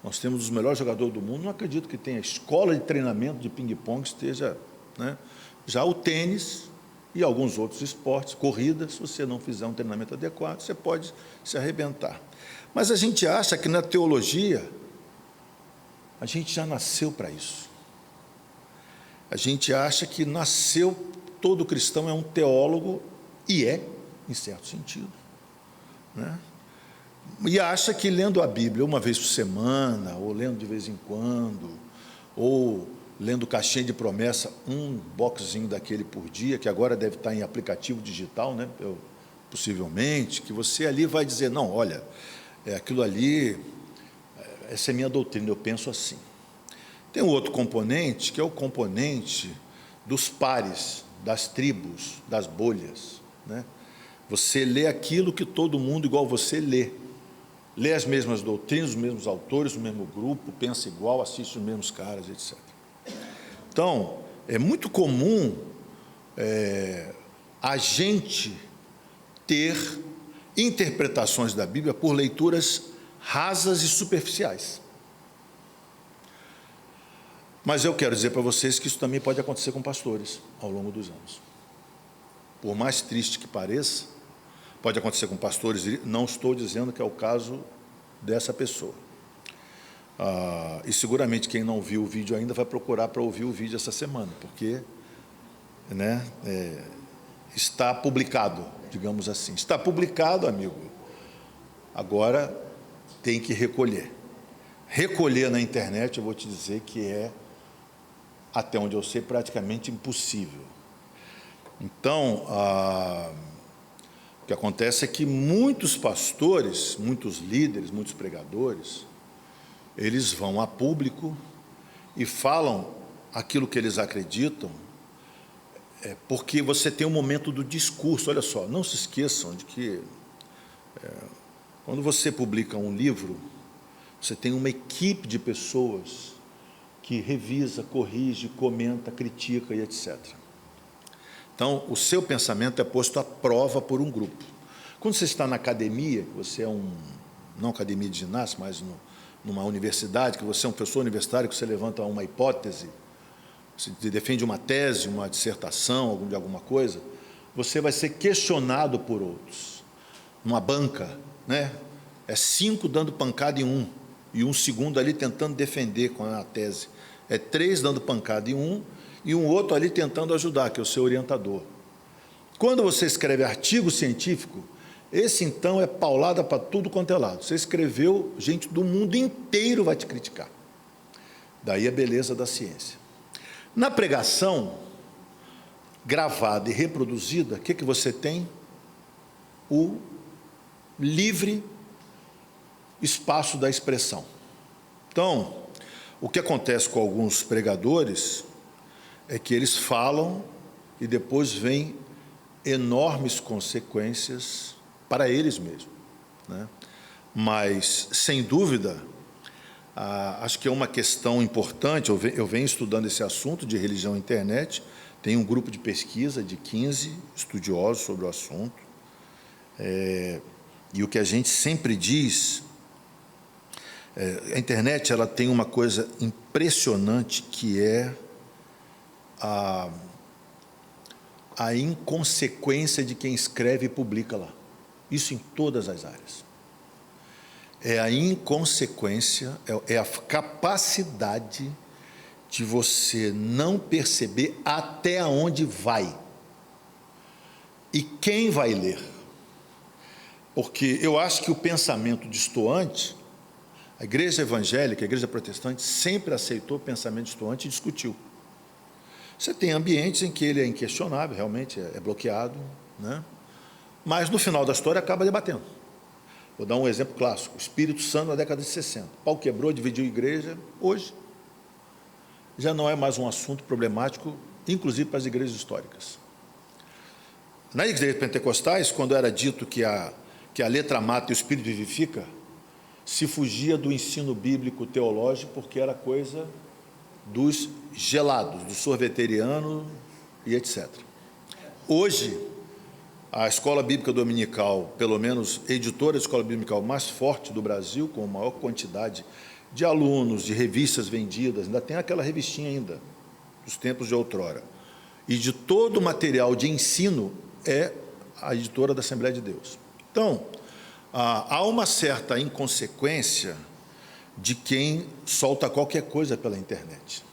Nós temos os melhores jogadores do mundo, não acredito que tenha escola de treinamento de ping-pong esteja, né? Já o tênis e alguns outros esportes, corrida, se você não fizer um treinamento adequado, você pode se arrebentar. Mas a gente acha que na teologia, a gente já nasceu para isso. A gente acha que nasceu, todo cristão é um teólogo, e é, em certo sentido, né? E acha que lendo a Bíblia uma vez por semana, ou lendo de vez em quando, ou lendo caixinha de promessa, um boxzinho daquele por dia, que agora deve estar em aplicativo digital, né? Possivelmente, que você ali vai dizer, não, olha, aquilo ali, essa é minha doutrina, eu penso assim. Tem um outro componente, que é o componente dos pares, das tribos, das bolhas, né? Você lê aquilo que todo mundo igual você lê. Lê as mesmas doutrinas, os mesmos autores, o mesmo grupo, pensa igual, assiste os mesmos caras, etc. Então, é muito comum a gente ter interpretações da Bíblia por leituras rasas e superficiais. Mas eu quero dizer para vocês que isso também pode acontecer com pastores ao longo dos anos. Por mais triste que pareça, pode acontecer com pastores, não estou dizendo que é o caso dessa pessoa. E seguramente quem não viu o vídeo ainda vai procurar para ouvir o vídeo essa semana, porque, né, está publicado, digamos assim. Está publicado, amigo. Agora tem que recolher. Recolher na internet, eu vou te dizer que é, até onde eu sei, praticamente impossível. Então, o que acontece é que muitos pastores, muitos líderes, muitos pregadores, eles vão a público e falam aquilo que eles acreditam, porque você tem um momento do discurso. Olha só, não se esqueçam de que quando você publica um livro, você tem uma equipe de pessoas que revisa, corrige, comenta, critica e etc. Então, o seu pensamento é posto à prova por um grupo. Quando você está na academia, você é não academia de ginástica, mas numa universidade, que você é um professor universitário, que você levanta uma hipótese, você defende uma tese, uma dissertação de alguma coisa, você vai ser questionado por outros. Numa banca, né? 5 dando pancada em 1, e um segundo ali tentando defender com a tese. 3 dando pancada em 1, e um outro ali tentando ajudar, que é o seu orientador. Quando você escreve artigo científico, esse então é paulada para tudo quanto é lado. Você escreveu, gente do mundo inteiro vai te criticar. Daí a beleza da ciência. Na pregação, gravada e reproduzida, o que você tem? O livre espaço da expressão. Então, o que acontece com alguns pregadores é que eles falam e depois vem enormes consequências para eles mesmos, né? Mas, sem dúvida, acho que é uma questão importante. Eu venho estudando esse assunto de religião na internet, tem um grupo de pesquisa de 15 estudiosos sobre o assunto, e o que a gente sempre diz, a internet ela tem uma coisa impressionante, que é a inconsequência de quem escreve e publica lá. Isso em todas as áreas. É a inconsequência, é a capacidade de você não perceber até onde vai e quem vai ler. Porque eu acho que o pensamento destoante, a igreja evangélica, a igreja protestante, sempre aceitou o pensamento destoante e discutiu. Você tem ambientes em que ele é inquestionável, realmente é bloqueado, né? Mas no final da história acaba debatendo. Vou dar um exemplo clássico: o Espírito Santo na década de 60. O pau quebrou, dividiu a igreja. Hoje já não é mais um assunto problemático, inclusive para as igrejas históricas. Nas igrejas pentecostais, quando era dito que a letra mata e o Espírito vivifica, se fugia do ensino bíblico teológico, porque era coisa dos gelados, do sorveteriano e etc. Hoje, a escola bíblica dominical, pelo menos a editora da escola dominical mais forte do Brasil, com a maior quantidade de alunos, de revistas vendidas, ainda tem aquela revistinha ainda, dos tempos de outrora, e de todo o material de ensino é a editora da Assembleia de Deus. Então, há uma certa inconsequência de quem solta qualquer coisa pela internet.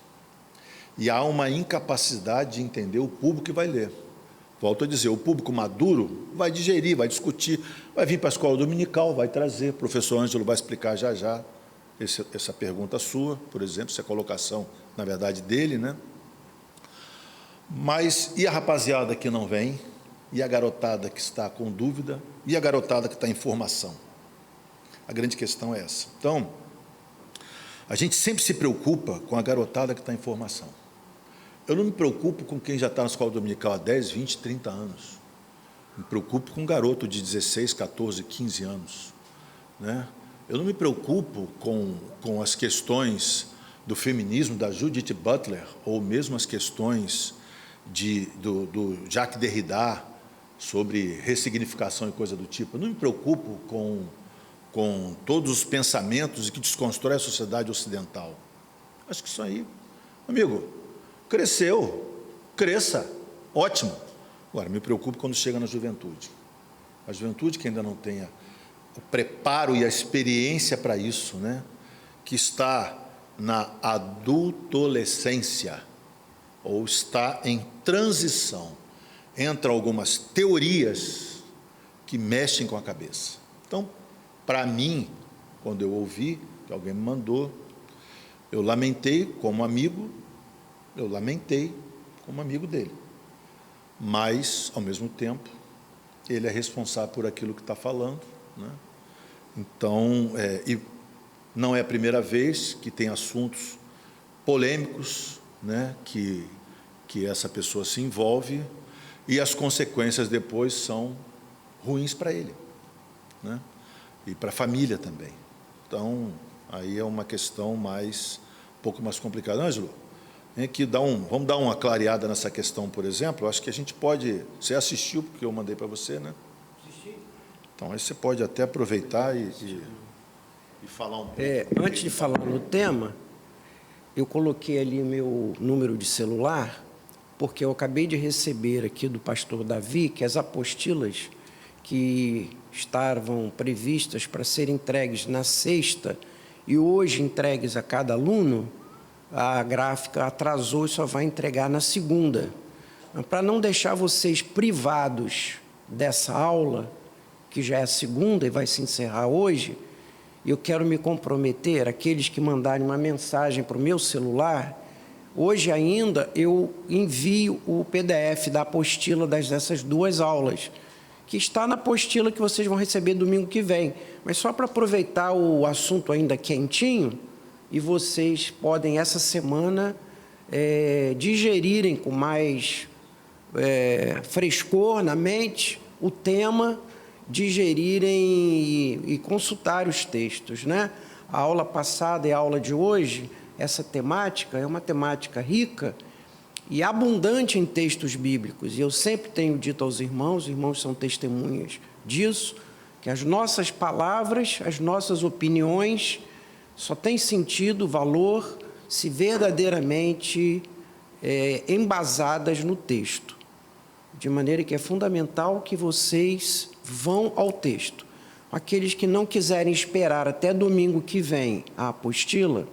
E há uma incapacidade de entender o público que vai ler. Volto a dizer, o público maduro vai digerir, vai discutir, vai vir para a escola dominical, vai trazer, o professor Ângelo vai explicar já já essa pergunta sua, por exemplo, essa colocação, na verdade, dele, né? Mas, e a rapaziada que não vem? E a garotada que está com dúvida? E a garotada que está em formação? A grande questão é essa. Então, a gente sempre se preocupa com a garotada que está em formação. Eu não me preocupo com quem já está na escola dominical há 10, 20, 30 anos. Me preocupo com um garoto de 16, 14, 15 anos, né? Eu não me preocupo com as questões do feminismo da Judith Butler, ou mesmo as questões do Jacques Derrida, sobre ressignificação e coisa do tipo. Eu não me preocupo com todos os pensamentos que desconstroem a sociedade ocidental. Acho que isso aí, amigo, cresceu, cresça, ótimo. Agora, me preocupo quando chega na juventude. A juventude que ainda não tenha o preparo e a experiência para isso, né? Que está na adultolescência, ou está em transição entre algumas teorias que mexem com a cabeça. Então, para mim, quando eu ouvi, que alguém me mandou, eu lamentei como amigo dele. Mas, ao mesmo tempo, ele é responsável por aquilo que está falando, né? Então, e não é a primeira vez que tem assuntos polêmicos, né, que essa pessoa se envolve, e as consequências depois são ruins para ele, né, e para a família também. Então, aí é uma questão um pouco mais complicada. Ângelo, vamos dar uma clareada nessa questão, por exemplo. Acho que a gente pode... Você assistiu, porque eu mandei para você, né? Assisti. Então, aí você pode até aproveitar e falar um pouco. Antes de falar no tema, eu coloquei ali meu número de celular, porque eu acabei de receber aqui do pastor Davi que as apostilas que estavam previstas para serem entregues na sexta e hoje entregues a cada aluno, a gráfica atrasou e só vai entregar na segunda. Para não deixar vocês privados dessa aula, que já é a segunda e vai se encerrar hoje, eu quero me comprometer, aqueles que mandarem uma mensagem para o meu celular, hoje ainda eu envio o PDF da apostila dessas duas aulas, que está na apostila que vocês vão receber domingo que vem. Mas só para aproveitar o assunto ainda quentinho, e vocês podem, essa semana, digerirem com mais frescor na mente o tema, digerirem e consultar os textos, né? A aula passada e a aula de hoje, essa temática é uma temática rica e abundante em textos bíblicos. E eu sempre tenho dito aos irmãos, os irmãos são testemunhas disso, que as nossas palavras, as nossas opiniões só têm sentido, valor, se verdadeiramente embasadas no texto. De maneira que é fundamental que vocês vão ao texto. Aqueles que não quiserem esperar até domingo que vem a apostila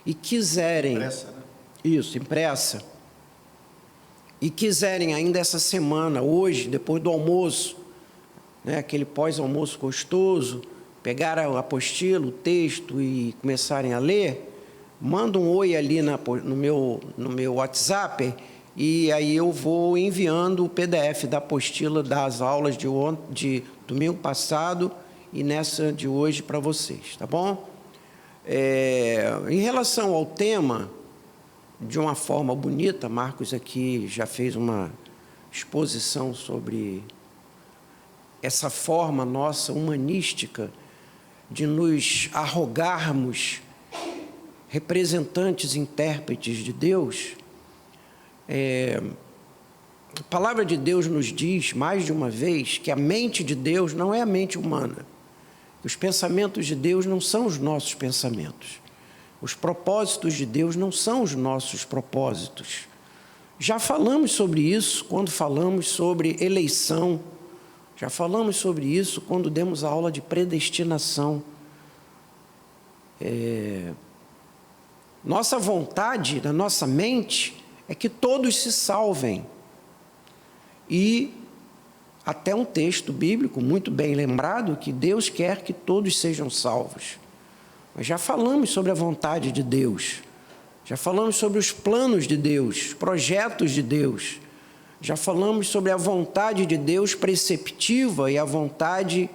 e quiserem... Pressa, né? Isso, impressa. E quiserem ainda essa semana, hoje, depois do almoço, né, aquele pós-almoço gostoso, pegar a apostila, o texto e começarem a ler, manda um oi ali no meu WhatsApp, e aí eu vou enviando o PDF da apostila das aulas de domingo passado e nessa de hoje para vocês, tá bom? Em relação ao tema, de uma forma bonita, Marcos aqui já fez uma exposição sobre essa forma nossa humanística de nos arrogarmos representantes, intérpretes de Deus. A palavra de Deus nos diz, mais de uma vez, que a mente de Deus não é a mente humana. Os pensamentos de Deus não são os nossos pensamentos. Os propósitos de Deus não são os nossos propósitos. Já falamos sobre isso quando falamos sobre eleição. Já falamos sobre isso quando demos a aula de predestinação. Nossa vontade, na nossa mente, é que todos se salvem. E até um texto bíblico muito bem lembrado, que Deus quer que todos sejam salvos. Mas já falamos sobre a vontade de Deus, já falamos sobre os planos de Deus, os projetos de Deus, já falamos sobre a vontade de Deus preceptiva e a vontade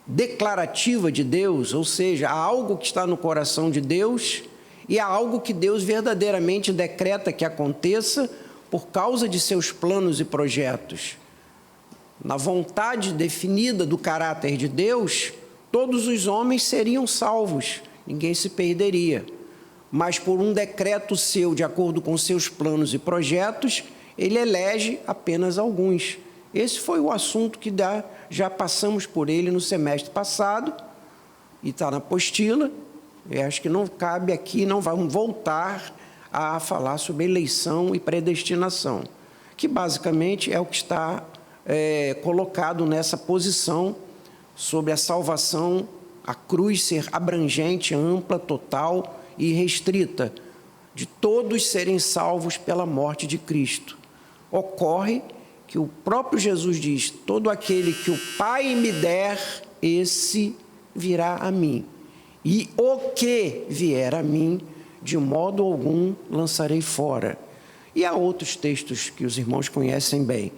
declarativa de Deus, ou seja, há algo que está no coração de Deus e há algo que Deus verdadeiramente decreta que aconteça por causa de seus planos e projetos. Na vontade definida do caráter de Deus, todos os homens seriam salvos, ninguém se perderia. Mas por um decreto seu, de acordo com seus planos e projetos, ele elege apenas alguns. Esse foi o assunto que já passamos por ele no semestre passado, e está na apostila. Eu acho que não cabe aqui, não vamos voltar a falar sobre eleição e predestinação, que basicamente é o que está colocado nessa posição sobre a salvação, a cruz ser abrangente, ampla, total e restrita, de todos serem salvos pela morte de Cristo. Ocorre que o próprio Jesus diz: todo aquele que o Pai me der, esse virá a mim. E o que vier a mim, de modo algum lançarei fora. E há outros textos que os irmãos conhecem bem.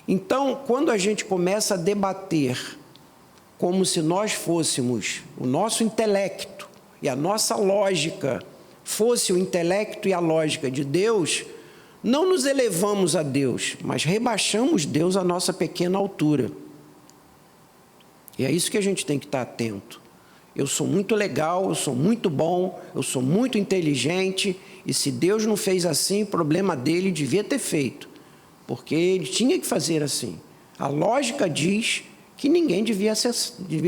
Então, quando a gente começa a debater como se nós fôssemos, o nosso intelecto e a nossa lógica fosse o intelecto e a lógica de Deus, não nos elevamos a Deus, mas rebaixamos Deus à nossa pequena altura. E é isso que a gente tem que estar atento. Eu sou muito legal, eu sou muito bom, eu sou muito inteligente, e se Deus não fez assim, problema dele, devia ter feito, porque ele tinha que fazer assim. A lógica diz que ninguém devia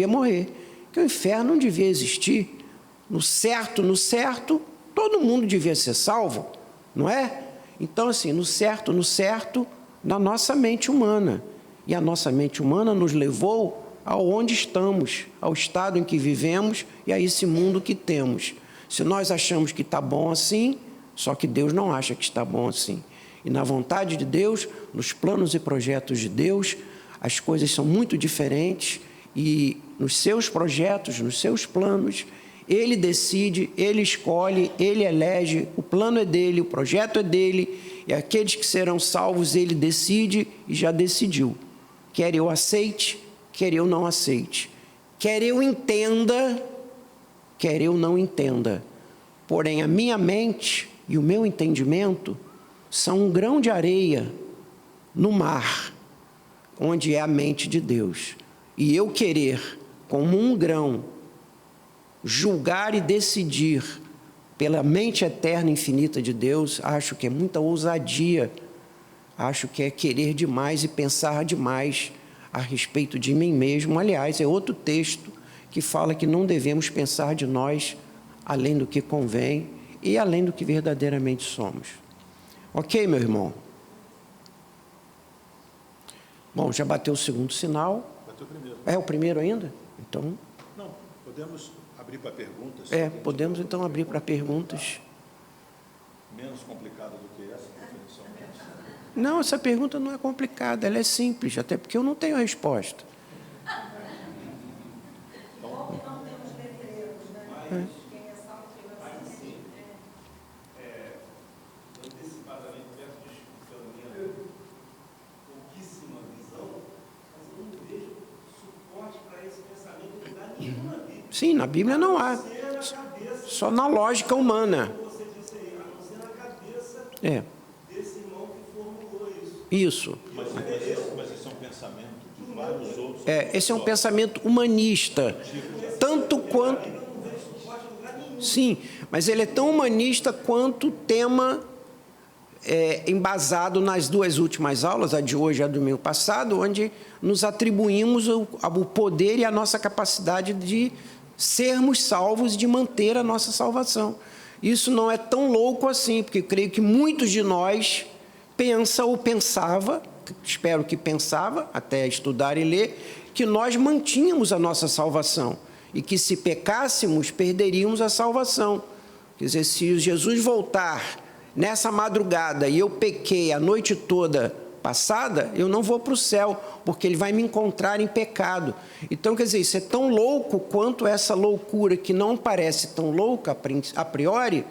morrer, que o inferno não devia existir. No certo, todo mundo devia ser salvo, não é? Então, assim, no certo, na nossa mente humana. E a nossa mente humana nos levou aonde estamos, ao estado em que vivemos e a esse mundo que temos. Se nós achamos que está bom assim, só que Deus não acha que está bom assim. E na vontade de Deus, nos planos e projetos de Deus, as coisas são muito diferentes, e nos seus projetos, nos seus planos, Ele decide, Ele escolhe, Ele elege, o plano é dele, o projeto é dele, e aqueles que serão salvos Ele decide e já decidiu. Quer eu aceite, quer eu não aceite. Quer eu entenda, quer eu não entenda. Porém, a minha mente e o meu entendimento são um grão de areia no mar, onde é a mente de Deus. E eu querer, como um grão, julgar e decidir pela mente eterna e infinita de Deus, acho que é muita ousadia, acho que é querer demais e pensar demais a respeito de mim mesmo. Aliás, é outro texto que fala que não devemos pensar de nós além do que convém e além do que verdadeiramente somos. Ok, meu irmão? Bom, já bateu o segundo sinal. Bateu o primeiro. É o primeiro ainda? Então... Não, podemos abrir para perguntas. podemos então abrir para perguntas. menos complicada do que essa, diferencialmente? Não, essa pergunta não é complicada, ela é simples, até porque eu não tenho a resposta. Bom que não temos letreiros, né? Quem é salvo, quem não é salvo. Antecipadamente, peço desculpa pela minha pouquíssima visão, mas eu não vejo suporte para esse pensamento em lugar nenhum na Bíblia. Sim, na Bíblia não há. Só na lógica humana. Você disse aí, a não ser na cabeça É, desse irmão que formulou isso. isso. Mas esse é um pensamento de vários outros. Esse é um pensamento humanista, tanto quanto... Sim, mas ele é tão humanista quanto o tema embasado nas duas últimas aulas, a de hoje e a do domingo passado, onde nos atribuímos o poder e a nossa capacidade de sermos salvos e de manter a nossa salvação. Isso não é tão louco assim, porque eu creio que muitos de nós pensa ou pensava, espero que pensava, até estudar e ler, que nós mantínhamos a nossa salvação e que se pecássemos, perderíamos a salvação. Quer dizer, se Jesus voltar nessa madrugada e eu pequei a noite toda passada, eu não vou para o céu, porque ele vai me encontrar em pecado. Então, quer dizer, isso é tão louco quanto essa loucura que não parece tão louca a priori,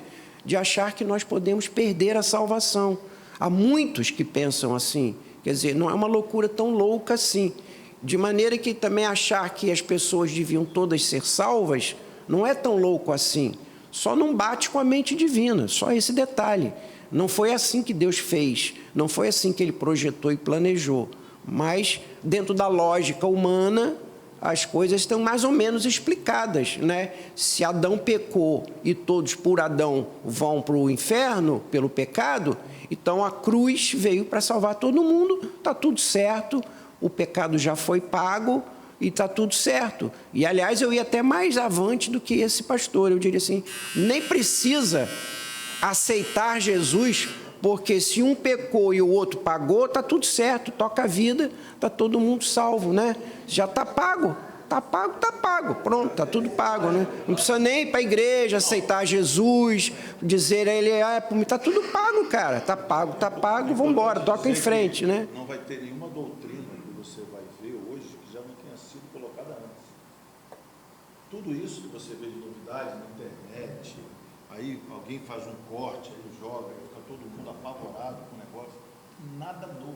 de achar que nós podemos perder a salvação. Há muitos que pensam assim, quer dizer, não é uma loucura tão louca assim. De maneira que também achar que as pessoas deviam todas ser salvas, não é tão louco assim. Só não bate com a mente divina, só esse detalhe. Não foi assim que Deus fez, não foi assim que Ele projetou e planejou. Mas, dentro da lógica humana, as coisas estão mais ou menos explicadas, né? Se Adão pecou e todos por Adão vão para o inferno pelo pecado, então a cruz veio para salvar todo mundo, está tudo certo, o pecado já foi pago e está tudo certo. E, aliás, eu ia até mais avante do que esse pastor, eu diria assim, nem precisa aceitar Jesus, porque se um pecou e o outro pagou, está tudo certo, toca a vida, está todo mundo salvo, né? Já está pago, pronto, está tudo pago, né? Não precisa nem ir para a igreja, aceitar Jesus, dizer a ele, está tudo pago, cara, está pago, vamos embora, toca em frente, né? Não vai ter nenhuma doutrina que você vai ver hoje que já não tenha sido colocada antes. Tudo isso que você vê de novidade na internet, aí alguém faz um corte, aí joga, aí fica todo mundo apavorado com o negócio. Nada novo.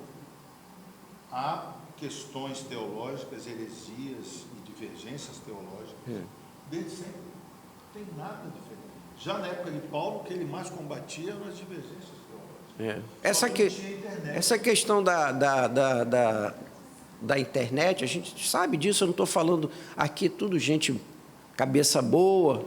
Há questões teológicas, heresias e divergências teológicas desde sempre. Não tem nada diferente. Já na época de Paulo, o que ele mais combatia eram as divergências teológicas. Essa questão da internet, a gente sabe disso, eu não estou falando aqui tudo gente cabeça boa.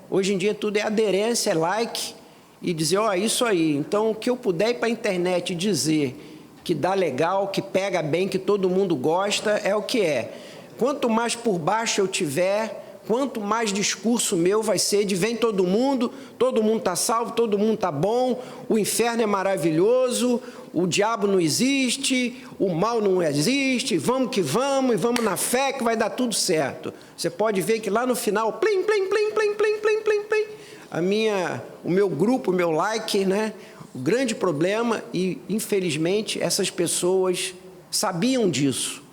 Hoje em dia tudo é aderência, é like, e dizer, isso aí. Então, o que eu puder ir para a internet dizer que dá legal, que pega bem, que todo mundo gosta, é o que é. Quanto mais por baixo eu tiver, quanto mais discurso meu vai ser de vem todo mundo está salvo, todo mundo está bom, o inferno é maravilhoso, o diabo não existe, o mal não existe, vamos que vamos, e vamos na fé que vai dar tudo certo. Você pode ver que lá no final, plim, plim, plim, plim, plim, plim, plim, plim, o meu grupo, o meu like, né? O grande problema, e infelizmente essas pessoas sabiam disso,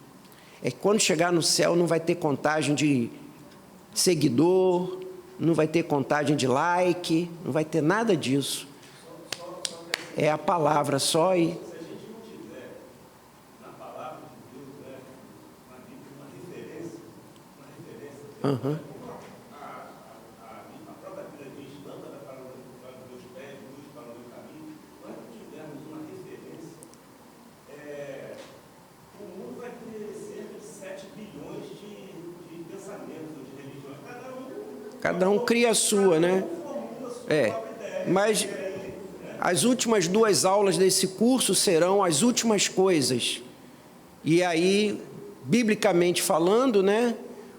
é que quando chegar no céu não vai ter contagem de seguidor, não vai ter contagem de like, não vai ter nada disso. É a palavra só e... Se a gente não tiver na palavra de Deus, né, na Bíblia, uma referência a própria Bíblia diz, lâmpada para os meus pés, luz para o meu caminho. Nós não tivermos uma referência, o mundo vai ter cerca de 7 bilhões de pensamentos, de religiões. Cada um cria a sua, né? Mas as últimas 2 aulas desse curso serão as últimas coisas. E aí, biblicamente falando, né?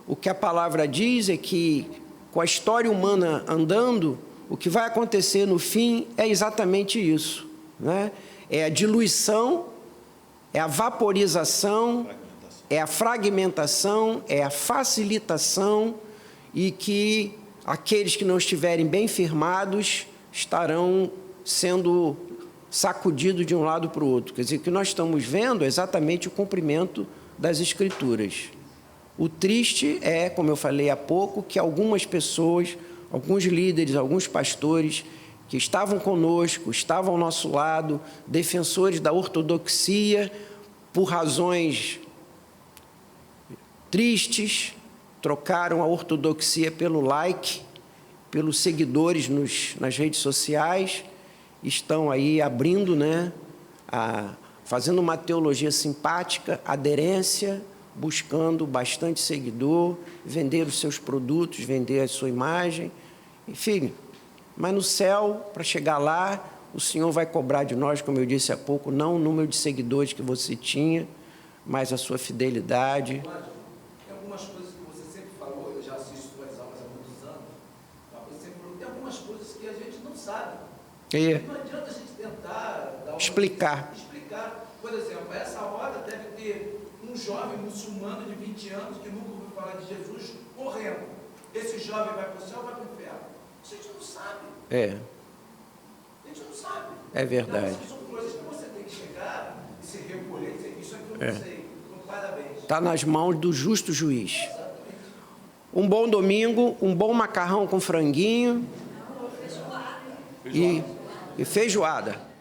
O que a palavra diz é que, com a história humana andando, o que vai acontecer no fim é exatamente isso, né? É a diluição, é a vaporização, é a fragmentação, é a facilitação, e que aqueles que não estiverem bem firmados estarão sendo sacudidos de um lado para o outro. Quer dizer, o que nós estamos vendo é exatamente o cumprimento das Escrituras. O triste é, como eu falei há pouco, que algumas pessoas, alguns líderes, alguns pastores que estavam conosco, estavam ao nosso lado, defensores da ortodoxia, por razões tristes, trocaram a ortodoxia pelo like, pelos seguidores nas redes sociais, estão aí abrindo, fazendo uma teologia simpática, aderência, buscando bastante seguidor, vender os seus produtos, vender a sua imagem, enfim. Mas no céu, para chegar lá, o Senhor vai cobrar de nós, como eu disse há pouco, não o número de seguidores que você tinha, mas a sua fidelidade. Tem algumas coisas que você sempre falou, eu já assisto suas aulas há muitos anos, você sempre falou, tem algumas coisas que a gente não sabe. Não adianta a gente tentar explicar. Por exemplo, a essa hora deve ter um jovem muçulmano de 20 anos que nunca ouviu falar de Jesus morrendo. Esse jovem vai para o céu ou vai para o inferno? A gente não sabe. A gente não sabe. É verdade. Então, são coisas que você tem que chegar e se recolher e dizer, isso aqui eu não sei. Então, parabéns. Está nas mãos do justo juiz. Um bom domingo, um bom macarrão com franguinho e feijoada.